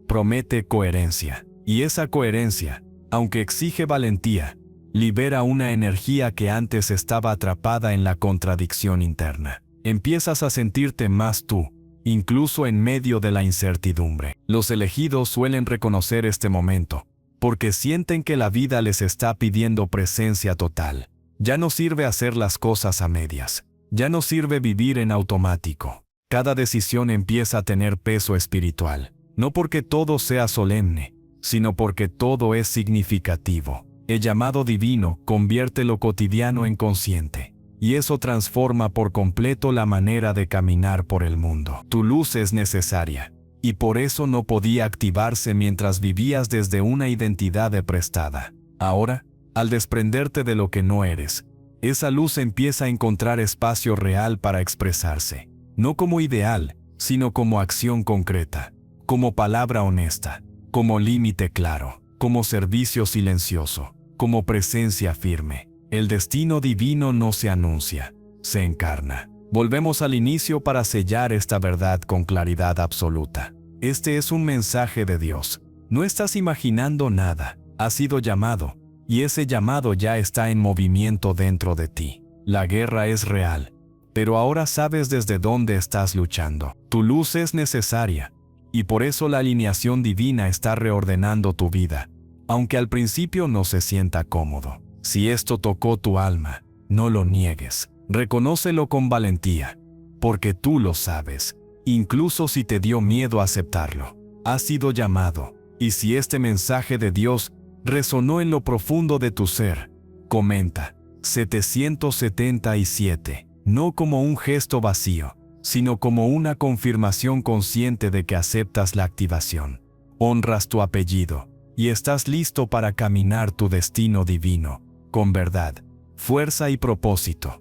A: promete coherencia. Y esa coherencia, aunque exige valentía, libera una energía que antes estaba atrapada en la contradicción interna. Empiezas a sentirte más tú, incluso en medio de la incertidumbre. Los elegidos suelen reconocer este momento, porque sienten que la vida les está pidiendo presencia total. Ya no sirve hacer las cosas a medias. Ya no sirve vivir en automático. Cada decisión empieza a tener peso espiritual, no porque todo sea solemne, sino porque todo es significativo. El llamado divino convierte lo cotidiano en consciente, y eso transforma por completo la manera de caminar por el mundo. Tu luz es necesaria, y por eso no podía activarse mientras vivías desde una identidad prestada. Ahora, al desprenderte de lo que no eres, esa luz empieza a encontrar espacio real para expresarse. No como ideal, sino como acción concreta, como palabra honesta, como límite claro, como servicio silencioso, como presencia firme. El destino divino no se anuncia, se encarna. Volvemos al inicio para sellar esta verdad con claridad absoluta. Este es un mensaje de Dios. No estás imaginando nada, has sido llamado, y ese llamado ya está en movimiento dentro de ti. La guerra es real. Pero ahora sabes desde dónde estás luchando. Tu luz es necesaria, y por eso la alineación divina está reordenando tu vida, aunque al principio no se sienta cómodo. Si esto tocó tu alma, no lo niegues. Reconócelo con valentía, porque tú lo sabes, incluso si te dio miedo aceptarlo. Has sido llamado, y si este mensaje de Dios resonó en lo profundo de tu ser, comenta 777. No como un gesto vacío, sino como una confirmación consciente de que aceptas la activación. Honras tu apellido, y estás listo para caminar tu destino divino, con verdad, fuerza y propósito.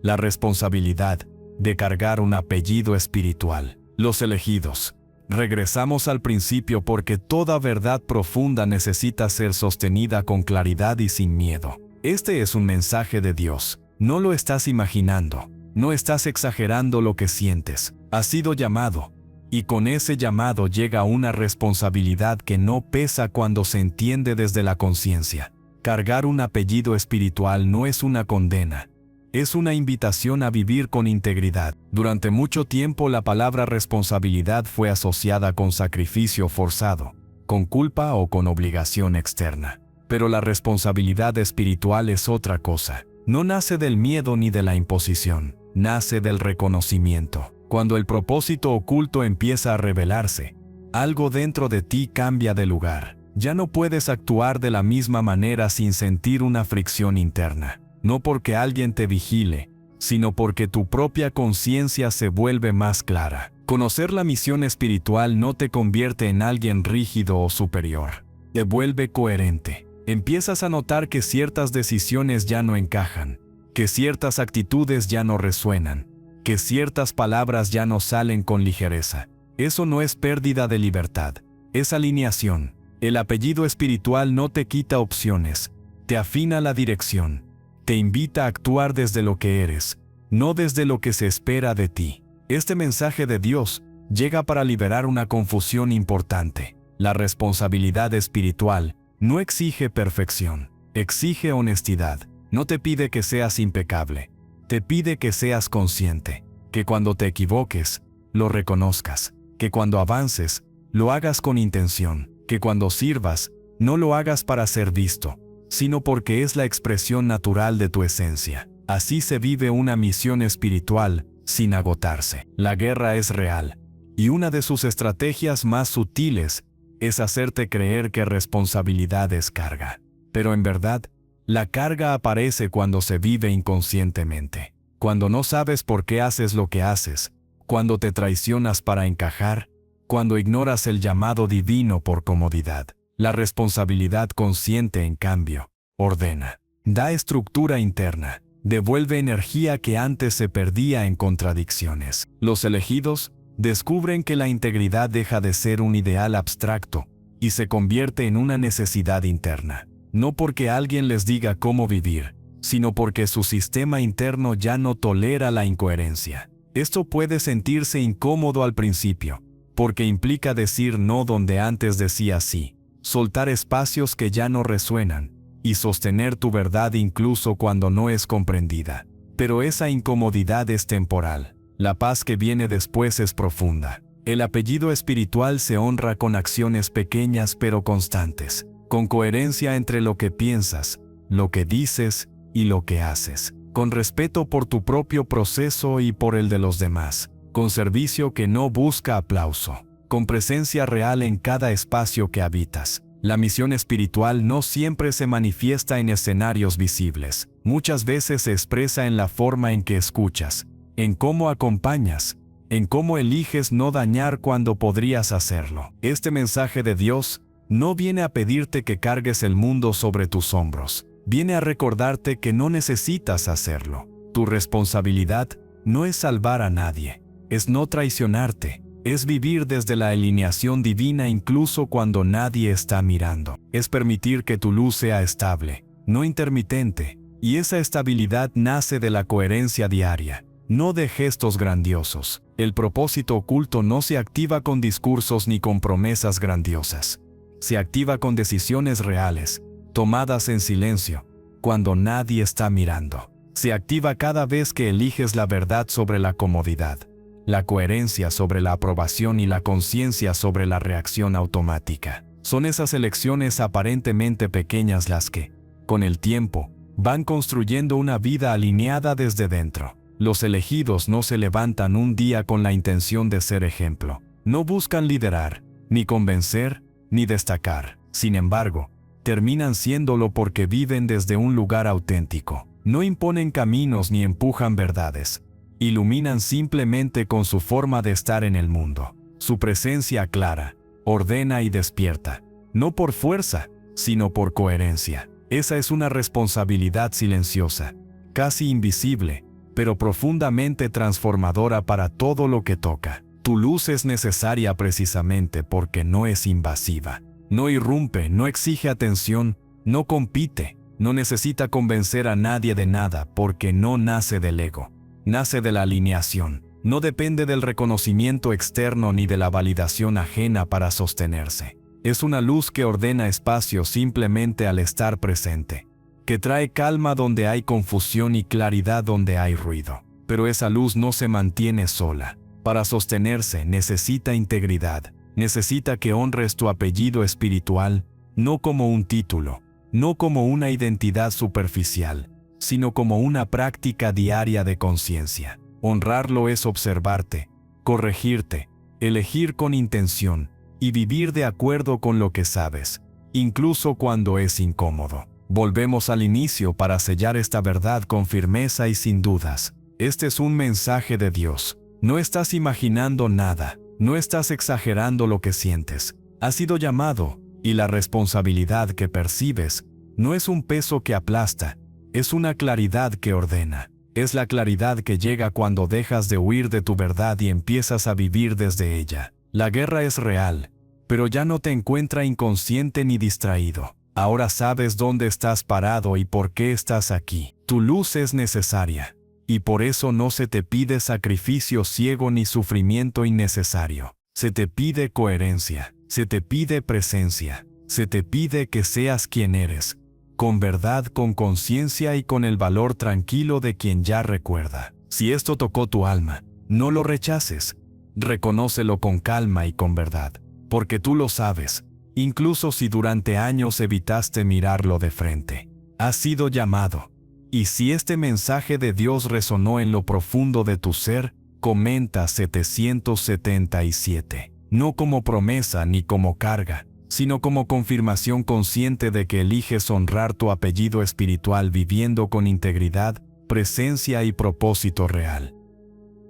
A: La responsabilidad de cargar un apellido espiritual. Los elegidos. Regresamos al principio porque toda verdad profunda necesita ser sostenida con claridad y sin miedo. Este es un mensaje de Dios. No lo estás imaginando, no estás exagerando lo que sientes. Has sido llamado, y con ese llamado llega una responsabilidad que no pesa cuando se entiende desde la conciencia. Cargar un apellido espiritual no es una condena, es una invitación a vivir con integridad. Durante mucho tiempo la palabra responsabilidad fue asociada con sacrificio forzado, con culpa o con obligación externa. Pero la responsabilidad espiritual es otra cosa. No nace del miedo ni de la imposición, nace del reconocimiento. Cuando el propósito oculto empieza a revelarse, algo dentro de ti cambia de lugar. Ya no puedes actuar de la misma manera sin sentir una fricción interna. No porque alguien te vigile, sino porque tu propia conciencia se vuelve más clara. Conocer la misión espiritual no te convierte en alguien rígido o superior. Te vuelve coherente. Empiezas a notar que ciertas decisiones ya no encajan, que ciertas actitudes ya no resuenan, que ciertas palabras ya no salen con ligereza. Eso no es pérdida de libertad, es alineación. El apellido espiritual no te quita opciones, te afina la dirección, te invita a actuar desde lo que eres, no desde lo que se espera de ti. Este mensaje de Dios llega para liberar una confusión importante. La responsabilidad espiritual no exige perfección, exige honestidad. No te pide que seas impecable, te pide que seas consciente, que cuando te equivoques, lo reconozcas, que cuando avances, lo hagas con intención, que cuando sirvas, no lo hagas para ser visto, sino porque es la expresión natural de tu esencia. Así se vive una misión espiritual sin agotarse. La guerra es real, y una de sus estrategias más sutiles es hacerte creer que responsabilidad es carga. Pero en verdad, la carga aparece cuando se vive inconscientemente, cuando no sabes por qué haces lo que haces, cuando te traicionas para encajar, cuando ignoras el llamado divino por comodidad. La responsabilidad consciente, en cambio, ordena, da estructura interna, devuelve energía que antes se perdía en contradicciones. Los elegidos descubren que la integridad deja de ser un ideal abstracto y se convierte en una necesidad interna, no porque alguien les diga cómo vivir, sino porque su sistema interno ya no tolera la incoherencia. Esto puede sentirse incómodo al principio, porque implica decir no donde antes decías sí, soltar espacios que ya no resuenan, y sostener tu verdad incluso cuando no es comprendida. Pero esa incomodidad es temporal. La paz que viene después es profunda. El apellido espiritual se honra con acciones pequeñas pero constantes, con coherencia entre lo que piensas, lo que dices y lo que haces, con respeto por tu propio proceso y por el de los demás, con servicio que no busca aplauso, con presencia real en cada espacio que habitas. La misión espiritual no siempre se manifiesta en escenarios visibles. Muchas veces se expresa en la forma en que escuchas, en cómo acompañas, en cómo eliges no dañar cuando podrías hacerlo. Este mensaje de Dios no viene a pedirte que cargues el mundo sobre tus hombros. Viene a recordarte que no necesitas hacerlo. Tu responsabilidad no es salvar a nadie, es no traicionarte. Es vivir desde la alineación divina incluso cuando nadie está mirando. Es permitir que tu luz sea estable, no intermitente, y esa estabilidad nace de la coherencia diaria, no de gestos grandiosos. El propósito oculto no se activa con discursos ni con promesas grandiosas. Se activa con decisiones reales, tomadas en silencio, cuando nadie está mirando. Se activa cada vez que eliges la verdad sobre la comodidad, la coherencia sobre la aprobación y la conciencia sobre la reacción automática. Son esas elecciones aparentemente pequeñas las que, con el tiempo, van construyendo una vida alineada desde dentro. Los elegidos no se levantan un día con la intención de ser ejemplo. No buscan liderar, ni convencer, ni destacar. Sin embargo, terminan siéndolo porque viven desde un lugar auténtico. No imponen caminos ni empujan verdades. Iluminan simplemente con su forma de estar en el mundo. Su presencia clara, ordena y despierta, no por fuerza, sino por coherencia. Esa es una responsabilidad silenciosa, casi invisible, pero profundamente transformadora para todo lo que toca. Tu luz es necesaria precisamente porque no es invasiva. No irrumpe, no exige atención, no compite, no necesita convencer a nadie de nada porque no nace del ego. Nace de la alineación, no depende del reconocimiento externo ni de la validación ajena para sostenerse. Es una luz que ordena espacio simplemente al estar presente, que trae calma donde hay confusión y claridad donde hay ruido. Pero esa luz no se mantiene sola. Para sostenerse necesita integridad, necesita que honres tu apellido espiritual, no como un título, no como una identidad superficial, sino como una práctica diaria de conciencia. Honrarlo es observarte, corregirte, elegir con intención y vivir de acuerdo con lo que sabes, incluso cuando es incómodo. Volvemos al inicio para sellar esta verdad con firmeza y sin dudas. Este es un mensaje de Dios. No estás imaginando nada, no estás exagerando lo que sientes. Has sido llamado, y la responsabilidad que percibes no es un peso que aplasta, es una claridad que ordena. Es la claridad que llega cuando dejas de huir de tu verdad y empiezas a vivir desde ella. La guerra es real, pero ya no te encuentra inconsciente ni distraído. Ahora sabes dónde estás parado y por qué estás aquí. Tu luz es necesaria, y por eso no se te pide sacrificio ciego ni sufrimiento innecesario. Se te pide coherencia, se te pide presencia, se te pide que seas quien eres, con verdad, con conciencia y con el valor tranquilo de quien ya recuerda. Si esto tocó tu alma, no lo rechaces. Reconócelo con calma y con verdad, porque tú lo sabes, incluso si durante años evitaste mirarlo de frente. Has sido llamado. Y si este mensaje de Dios resonó en lo profundo de tu ser, comenta 777. No como promesa ni como carga, sino como confirmación consciente de que eliges honrar tu apellido espiritual viviendo con integridad, presencia y propósito real.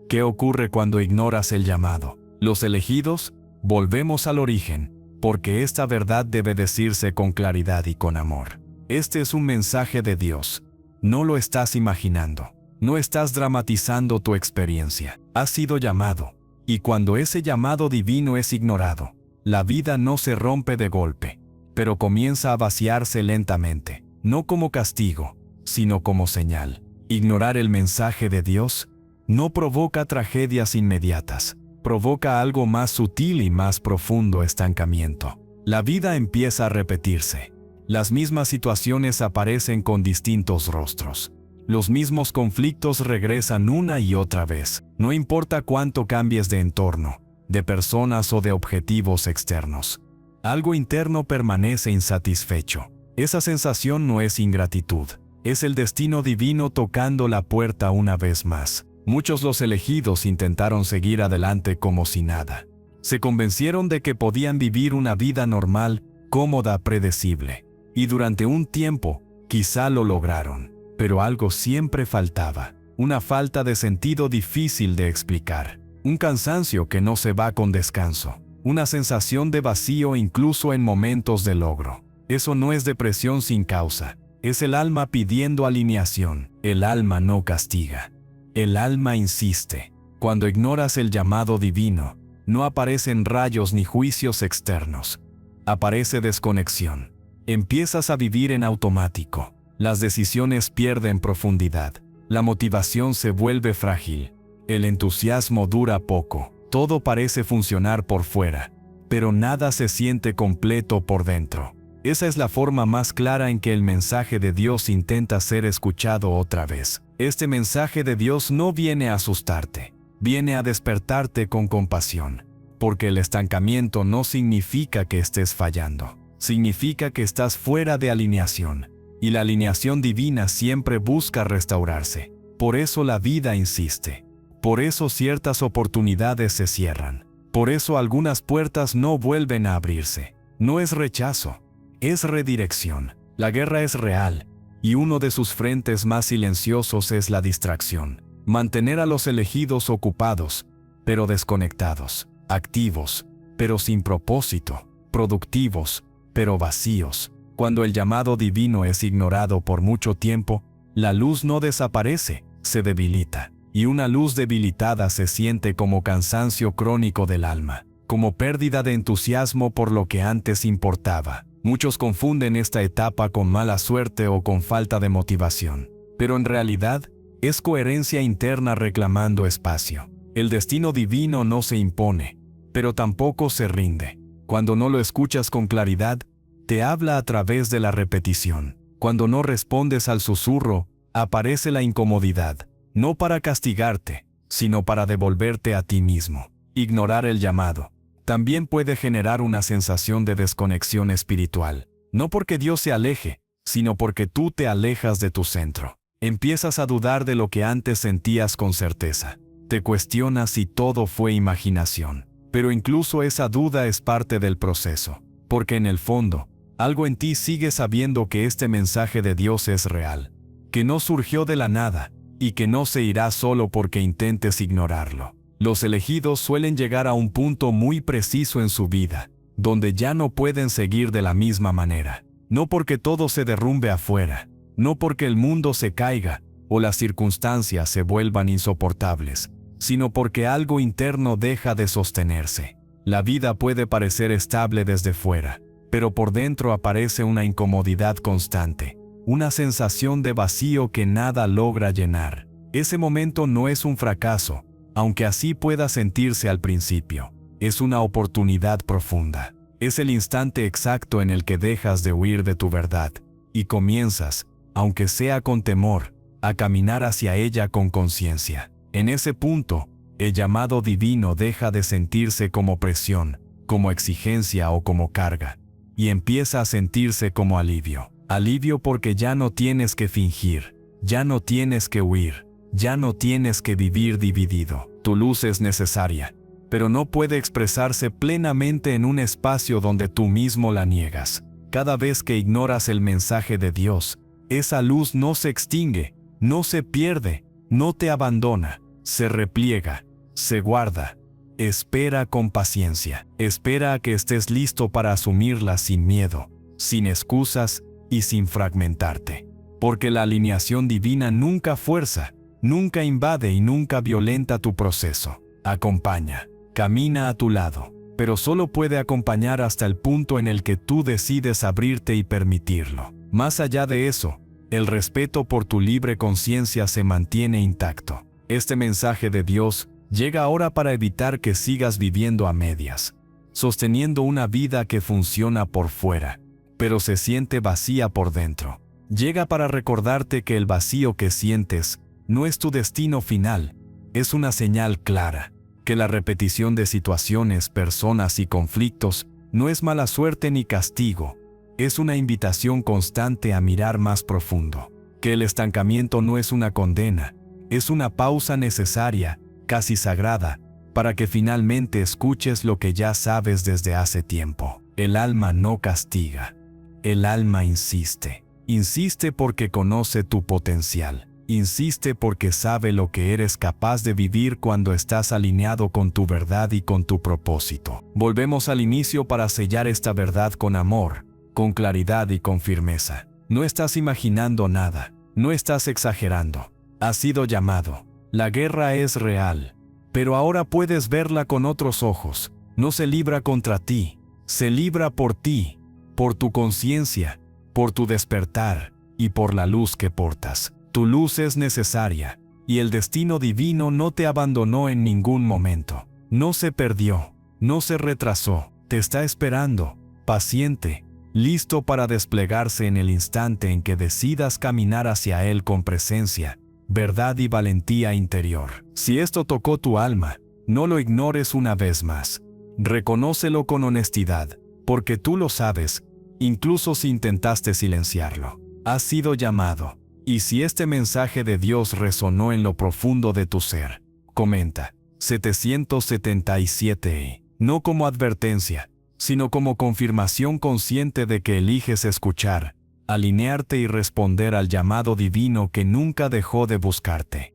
A: ¿Qué ocurre cuando ignoras el llamado? Los elegidos, volvemos al origen, porque esta verdad debe decirse con claridad y con amor. Este es un mensaje de Dios. No lo estás imaginando. No estás dramatizando tu experiencia. Has sido llamado. Y cuando ese llamado divino es ignorado, la vida no se rompe de golpe, pero comienza a vaciarse lentamente, no como castigo, sino como señal. Ignorar el mensaje de Dios no provoca tragedias inmediatas, provoca algo más sutil y más profundo: estancamiento. La vida empieza a repetirse. Las mismas situaciones aparecen con distintos rostros. Los mismos conflictos regresan una y otra vez. No importa cuánto cambies de entorno, de personas o de objetivos externos. Algo interno permanece insatisfecho. Esa sensación no es ingratitud. Es el destino divino tocando la puerta una vez más. Muchos los elegidos intentaron seguir adelante como si nada. Se convencieron de que podían vivir una vida normal, cómoda, predecible. Y durante un tiempo, quizá lo lograron. Pero algo siempre faltaba. Una falta de sentido difícil de explicar. Un cansancio que no se va con descanso. Una sensación de vacío incluso en momentos de logro. Eso no es depresión sin causa. Es el alma pidiendo alineación. El alma no castiga. El alma insiste. Cuando ignoras el llamado divino, no aparecen rayos ni juicios externos. Aparece desconexión. Empiezas a vivir en automático. Las decisiones pierden profundidad. La motivación se vuelve frágil. El entusiasmo dura poco. Todo parece funcionar por fuera, pero nada se siente completo por dentro. Esa es la forma más clara en que el mensaje de Dios intenta ser escuchado otra vez. Este mensaje de Dios no viene a asustarte, viene a despertarte con compasión, porque el estancamiento no significa que estés fallando, significa que estás fuera de alineación, y la alineación divina siempre busca restaurarse. Por eso la vida insiste, por eso ciertas oportunidades se cierran, por eso algunas puertas no vuelven a abrirse. No es rechazo, es redirección. La guerra es real, y uno de sus frentes más silenciosos es la distracción. Mantener a los elegidos ocupados, pero desconectados, activos, pero sin propósito, productivos, pero vacíos. Cuando el llamado divino es ignorado por mucho tiempo, la luz no desaparece, se debilita. Y una luz debilitada se siente como cansancio crónico del alma, como pérdida de entusiasmo por lo que antes importaba. Muchos confunden esta etapa con mala suerte o con falta de motivación, pero en realidad es coherencia interna reclamando espacio. El destino divino no se impone, pero tampoco se rinde. Cuando no lo escuchas con claridad, te habla a través de la repetición. Cuando no respondes al susurro, aparece la incomodidad, no para castigarte, sino para devolverte a ti mismo. Ignorar el llamado también puede generar una sensación de desconexión espiritual, no porque Dios se aleje, sino porque tú te alejas de tu centro. Empiezas a dudar de lo que antes sentías con certeza. Te cuestionas si todo fue imaginación, pero incluso esa duda es parte del proceso, porque en el fondo, algo en ti sigue sabiendo que este mensaje de Dios es real, que no surgió de la nada, y que no se irá solo porque intentes ignorarlo. Los elegidos suelen llegar a un punto muy preciso en su vida, donde ya no pueden seguir de la misma manera. No porque todo se derrumbe afuera, no porque el mundo se caiga o las circunstancias se vuelvan insoportables, sino porque algo interno deja de sostenerse. La vida puede parecer estable desde fuera, pero por dentro aparece una incomodidad constante, una sensación de vacío que nada logra llenar. Ese momento no es un fracaso, aunque así pueda sentirse al principio. Es una oportunidad profunda. Es el instante exacto en el que dejas de huir de tu verdad y comienzas, aunque sea con temor, a caminar hacia ella con conciencia. En ese punto, el llamado divino deja de sentirse como presión, como exigencia o como carga, y empieza a sentirse como alivio. Alivio porque ya no tienes que fingir, ya no tienes que huir, ya no tienes que vivir dividido. Tu luz es necesaria, pero no puede expresarse plenamente en un espacio donde tú mismo la niegas. Cada vez que ignoras el mensaje de Dios, esa luz no se extingue, no se pierde, no te abandona, se repliega, se guarda. Espera con paciencia, espera a que estés listo para asumirla sin miedo, sin excusas y sin fragmentarte. Porque la alineación divina nunca fuerza, nunca invade y nunca violenta tu proceso. Acompaña, camina a tu lado, pero solo puede acompañar hasta el punto en el que tú decides abrirte y permitirlo. Más allá de eso, el respeto por tu libre conciencia se mantiene intacto. Este mensaje de Dios llega ahora para evitar que sigas viviendo a medias, sosteniendo una vida que funciona por fuera, pero se siente vacía por dentro. Llega para recordarte que el vacío que sientes no es tu destino final, es una señal clara, que la repetición de situaciones, personas y conflictos no es mala suerte ni castigo, es una invitación constante a mirar más profundo, que el estancamiento no es una condena, es una pausa necesaria, casi sagrada, para que finalmente escuches lo que ya sabes desde hace tiempo. El alma no castiga, el alma insiste. Insiste porque conoce tu potencial. Insiste porque sabe lo que eres capaz de vivir cuando estás alineado con tu verdad y con tu propósito. Volvemos al inicio para sellar esta verdad con amor, con claridad y con firmeza. No estás imaginando nada, no estás exagerando. Has sido llamado. La guerra es real, pero ahora puedes verla con otros ojos. No se libra contra ti, se libra por ti, por tu conciencia, por tu despertar y por la luz que portas. Tu luz es necesaria, y el destino divino no te abandonó en ningún momento. No se perdió, no se retrasó, te está esperando, paciente, listo para desplegarse en el instante en que decidas caminar hacia él con presencia, verdad y valentía interior. Si esto tocó tu alma, no lo ignores una vez más. Reconócelo con honestidad, porque tú lo sabes, incluso si intentaste silenciarlo. Has sido llamado. Y si este mensaje de Dios resonó en lo profundo de tu ser, comenta. 777. No como advertencia, sino como confirmación consciente de que eliges escuchar, alinearte y responder al llamado divino que nunca dejó de buscarte.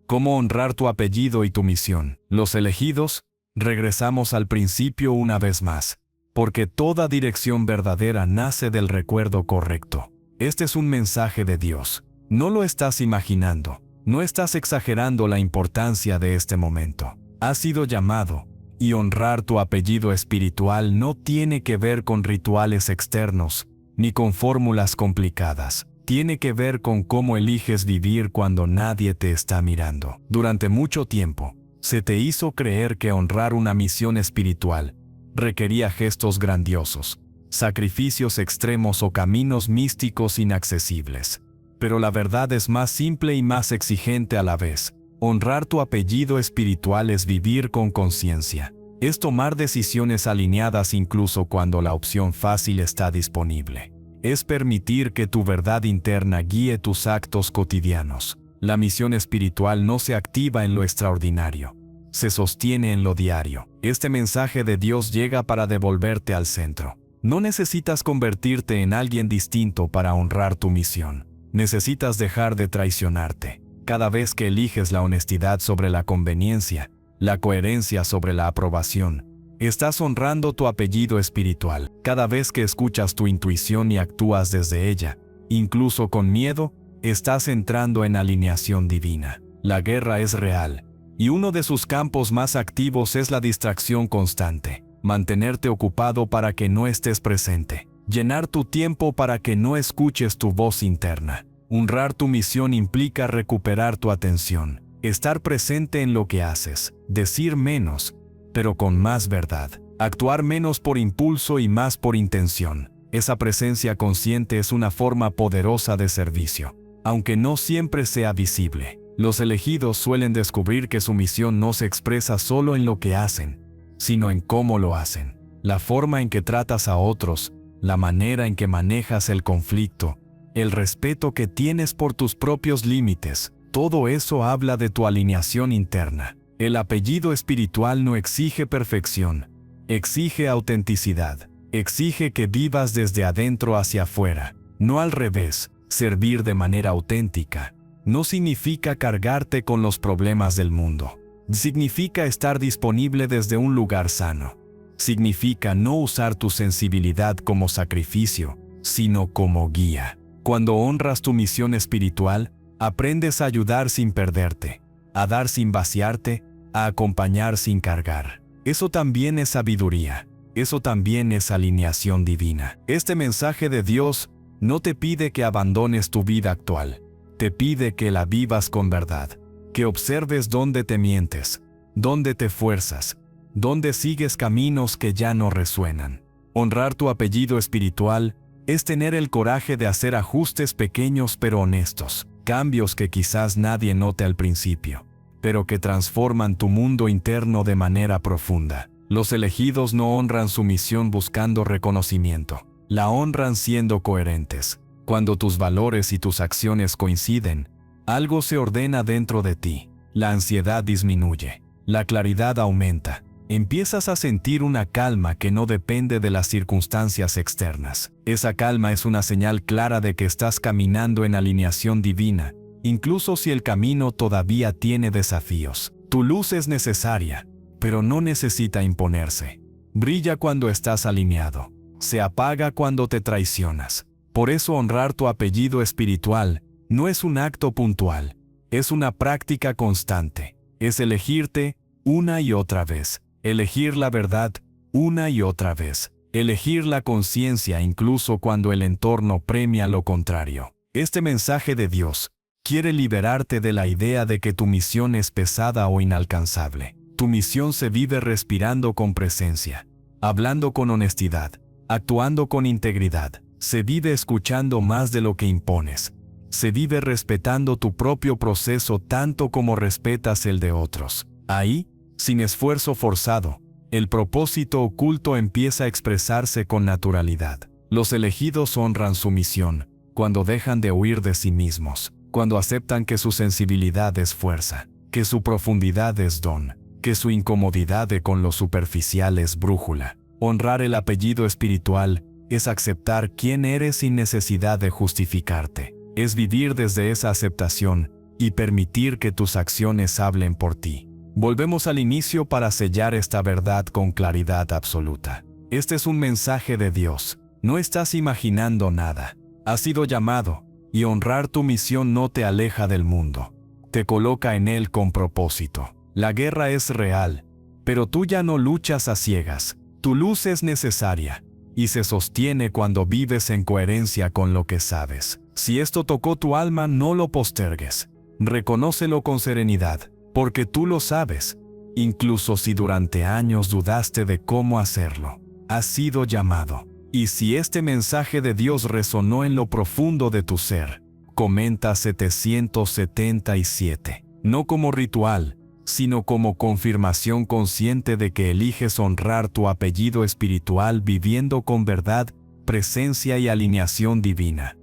A: ¿Cómo honrar tu apellido y tu misión? Los elegidos, regresamos al principio una vez más, porque toda dirección verdadera nace del recuerdo correcto. Este es un mensaje de Dios. No lo estás imaginando, no estás exagerando la importancia de este momento. Has sido llamado, y honrar tu apellido espiritual no tiene que ver con rituales externos, ni con fórmulas complicadas. Tiene que ver con cómo eliges vivir cuando nadie te está mirando. Durante mucho tiempo, se te hizo creer que honrar una misión espiritual requería gestos grandiosos, sacrificios extremos o caminos místicos inaccesibles. Pero la verdad es más simple y más exigente a la vez. Honrar tu apellido espiritual es vivir con conciencia. Es tomar decisiones alineadas incluso cuando la opción fácil está disponible. Es permitir que tu verdad interna guíe tus actos cotidianos. La misión espiritual no se activa en lo extraordinario, se sostiene en lo diario. Este mensaje de Dios llega para devolverte al centro. No necesitas convertirte en alguien distinto para honrar tu misión. Necesitas dejar de traicionarte. Cada vez que eliges la honestidad sobre la conveniencia, la coherencia sobre la aprobación, estás honrando tu apellido espiritual. Cada vez que escuchas tu intuición y actúas desde ella, incluso con miedo, estás entrando en alineación divina. La guerra es real, y uno de sus campos más activos es la distracción constante. Mantenerte ocupado para que no estés presente. Llenar tu tiempo para que no escuches tu voz interna. Honrar tu misión implica recuperar tu atención, estar presente en lo que haces, decir menos, pero con más verdad, actuar menos por impulso y más por intención. Esa presencia consciente es una forma poderosa de servicio, aunque no siempre sea visible. Los elegidos suelen descubrir que su misión no se expresa solo en lo que hacen, sino en cómo lo hacen. La forma en que tratas a otros, la manera en que manejas el conflicto, el respeto que tienes por tus propios límites, todo eso habla de tu alineación interna. El apellido espiritual no exige perfección, exige autenticidad, exige que vivas desde adentro hacia afuera, no al revés. Servir de manera auténtica no significa cargarte con los problemas del mundo. Significa estar disponible desde un lugar sano. Significa no usar tu sensibilidad como sacrificio, sino como guía. Cuando honras tu misión espiritual, aprendes a ayudar sin perderte, a dar sin vaciarte, a acompañar sin cargar. Eso también es sabiduría. Eso también es alineación divina. Este mensaje de Dios no te pide que abandones tu vida actual. Te pide que la vivas con verdad, que observes dónde te mientes, dónde te fuerzas, dónde sigues caminos que ya no resuenan. Honrar tu apellido espiritual es tener el coraje de hacer ajustes pequeños pero honestos, cambios que quizás nadie note al principio, pero que transforman tu mundo interno de manera profunda. Los elegidos no honran su misión buscando reconocimiento. La honran siendo coherentes. Cuando tus valores y tus acciones coinciden, algo se ordena dentro de ti. La ansiedad disminuye. La claridad aumenta. Empiezas a sentir una calma que no depende de las circunstancias externas. Esa calma es una señal clara de que estás caminando en alineación divina, incluso si el camino todavía tiene desafíos. Tu luz es necesaria, pero no necesita imponerse. Brilla cuando estás alineado. Se apaga cuando te traicionas. Por eso honrar tu apellido espiritual no es un acto puntual, es una práctica constante. Es elegirte una y otra vez, elegir la verdad una y otra vez, elegir la conciencia incluso cuando el entorno premia lo contrario. Este mensaje de Dios quiere liberarte de la idea de que tu misión es pesada o inalcanzable. Tu misión se vive respirando con presencia, hablando con honestidad, actuando con integridad. Se vive escuchando más de lo que impones. Se vive respetando tu propio proceso tanto como respetas el de otros. Ahí, sin esfuerzo forzado, el propósito oculto empieza a expresarse con naturalidad. Los elegidos honran su misión cuando dejan de huir de sí mismos, cuando aceptan que su sensibilidad es fuerza, que su profundidad es don, que su incomodidad con lo superficial es brújula. Honrar el apellido espiritual es aceptar quién eres sin necesidad de justificarte. Es vivir desde esa aceptación y permitir que tus acciones hablen por ti. Volvemos al inicio para sellar esta verdad con claridad absoluta. Este es un mensaje de Dios. No estás imaginando nada. Has sido llamado, y honrar tu misión no te aleja del mundo. Te coloca en él con propósito. La guerra es real, pero tú ya no luchas a ciegas. Tu luz es necesaria y se sostiene cuando vives en coherencia con lo que sabes. Si esto tocó tu alma, no lo postergues. Reconócelo con serenidad, porque tú lo sabes, incluso si durante años dudaste de cómo hacerlo. Has sido llamado. Y si este mensaje de Dios resonó en lo profundo de tu ser, comenta 777. No como ritual, sino como confirmación consciente de que eliges honrar tu apellido espiritual viviendo con verdad, presencia y alineación divina.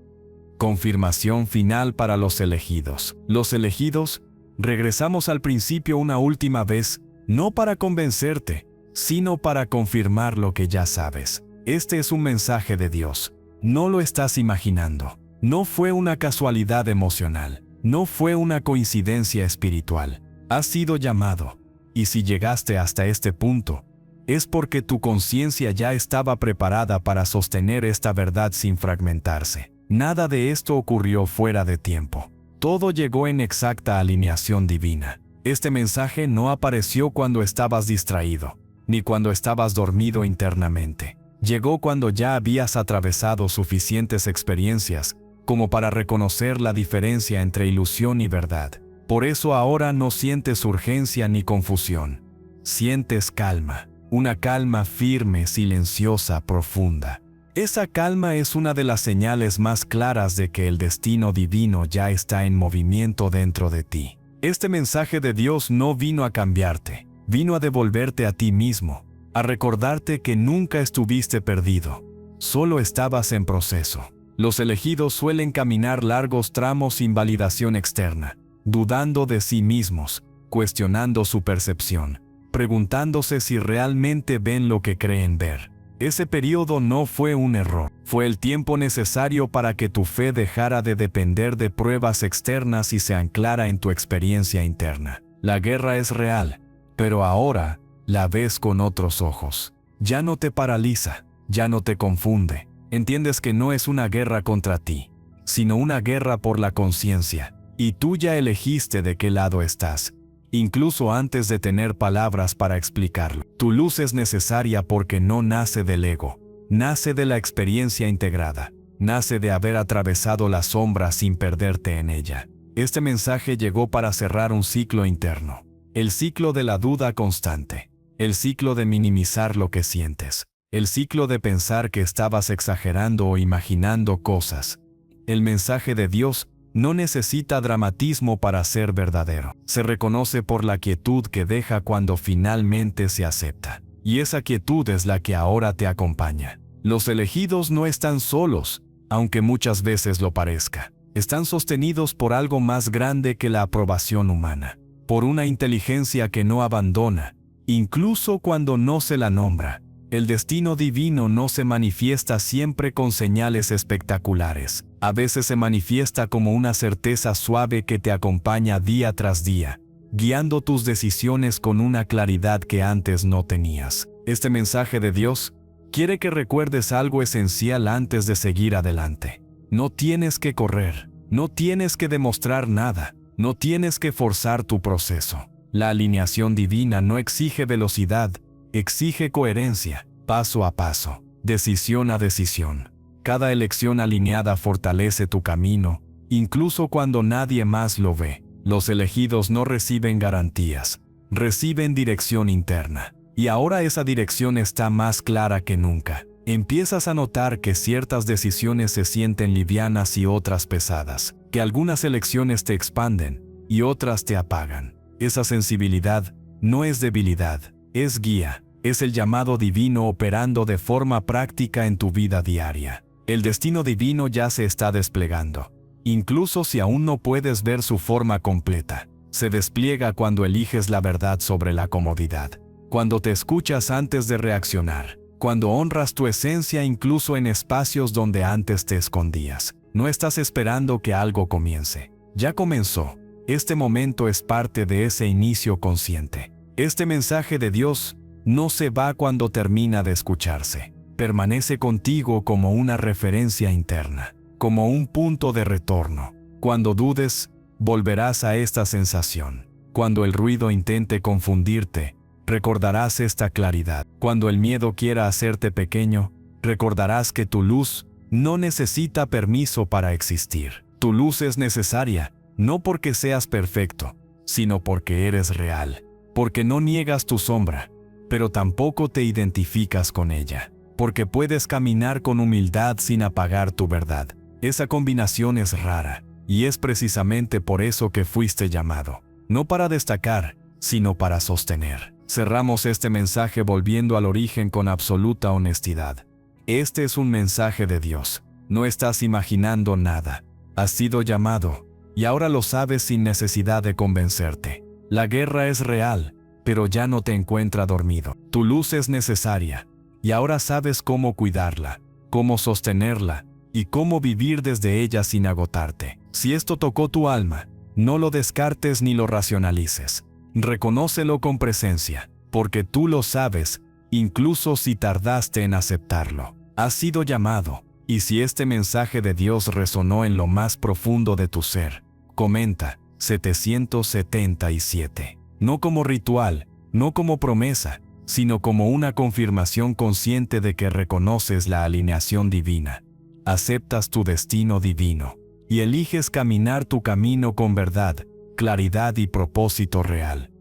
A: Confirmación final para los elegidos. Los elegidos, regresamos al principio una última vez, no para convencerte, sino para confirmar lo que ya sabes. Este es un mensaje de Dios. No lo estás imaginando. No fue una casualidad emocional. No fue una coincidencia espiritual. Has sido llamado, y si llegaste hasta este punto, es porque tu conciencia ya estaba preparada para sostener esta verdad sin fragmentarse. Nada de esto ocurrió fuera de tiempo. Todo llegó en exacta alineación divina. Este mensaje no apareció cuando estabas distraído, ni cuando estabas dormido internamente. Llegó cuando ya habías atravesado suficientes experiencias como para reconocer la diferencia entre ilusión y verdad. Por eso ahora no sientes urgencia ni confusión. Sientes calma, una calma firme, silenciosa, profunda. Esa calma es una de las señales más claras de que el destino divino ya está en movimiento dentro de ti. Este mensaje de Dios no vino a cambiarte, vino a devolverte a ti mismo, a recordarte que nunca estuviste perdido, solo estabas en proceso. Los elegidos suelen caminar largos tramos sin validación externa, dudando de sí mismos, cuestionando su percepción, preguntándose si realmente ven lo que creen ver. Ese periodo no fue un error, fue el tiempo necesario para que tu fe dejara de depender de pruebas externas y se anclara en tu experiencia interna. La guerra es real, pero ahora la ves con otros ojos. Ya no te paraliza, ya no te confunde. Entiendes que no es una guerra contra ti, sino una guerra por la conciencia, y tú ya elegiste de qué lado estás, incluso antes de tener palabras para explicarlo. Tu luz es necesaria porque no nace del ego, nace de la experiencia integrada, nace de haber atravesado la sombra sin perderte en ella. Este mensaje llegó para cerrar un ciclo interno, el ciclo de la duda constante, el ciclo de minimizar lo que sientes, el ciclo de pensar que estabas exagerando o imaginando cosas. El mensaje de Dios no necesita dramatismo para ser verdadero. Se reconoce por la quietud que deja cuando finalmente se acepta. Y esa quietud es la que ahora te acompaña. Los elegidos no están solos, aunque muchas veces lo parezca. Están sostenidos por algo más grande que la aprobación humana, por una inteligencia que no abandona, incluso cuando no se la nombra. El destino divino no se manifiesta siempre con señales espectaculares. A veces se manifiesta como una certeza suave que te acompaña día tras día, guiando tus decisiones con una claridad que antes no tenías. Este mensaje de Dios quiere que recuerdes algo esencial antes de seguir adelante. No tienes que correr, no tienes que demostrar nada, no tienes que forzar tu proceso. La alineación divina no exige velocidad, exige coherencia, paso a paso, decisión a decisión. Cada elección alineada fortalece tu camino, incluso cuando nadie más lo ve. Los elegidos no reciben garantías, reciben dirección interna. Y ahora esa dirección está más clara que nunca. Empiezas a notar que ciertas decisiones se sienten livianas y otras pesadas, que algunas elecciones te expanden y otras te apagan. Esa sensibilidad no es debilidad, es guía, es el llamado divino operando de forma práctica en tu vida diaria. El destino divino ya se está desplegando, incluso si aún no puedes ver su forma completa. Se despliega cuando eliges la verdad sobre la comodidad, cuando te escuchas antes de reaccionar, cuando honras tu esencia incluso en espacios donde antes te escondías. No estás esperando que algo comience, ya comenzó. Este momento es parte de ese inicio consciente. Este mensaje de Dios no se va cuando termina de escucharse. Permanece contigo como una referencia interna, como un punto de retorno. Cuando dudes, volverás a esta sensación. Cuando el ruido intente confundirte, recordarás esta claridad. Cuando el miedo quiera hacerte pequeño, recordarás que tu luz no necesita permiso para existir. Tu luz es necesaria, no porque seas perfecto, sino porque eres real, porque no niegas tu sombra, pero tampoco te identificas con ella, porque puedes caminar con humildad sin apagar tu verdad. Esa combinación es rara, y es precisamente por eso que fuiste llamado, no para destacar, sino para sostener. Cerramos este mensaje volviendo al origen con absoluta honestidad. Este es un mensaje de Dios. No estás imaginando nada. Has sido llamado, y ahora lo sabes sin necesidad de convencerte. La guerra es real, pero ya no te encuentra dormido. Tu luz es necesaria, y ahora sabes cómo cuidarla, cómo sostenerla, y cómo vivir desde ella sin agotarte. Si esto tocó tu alma, no lo descartes ni lo racionalices. Reconócelo con presencia, porque tú lo sabes, incluso si tardaste en aceptarlo. Has sido llamado, y si este mensaje de Dios resonó en lo más profundo de tu ser, comenta 777. No como ritual, no como promesa, sino como una confirmación consciente de que reconoces la alineación divina. Aceptas tu destino divino, y eliges caminar tu camino con verdad, claridad y propósito real.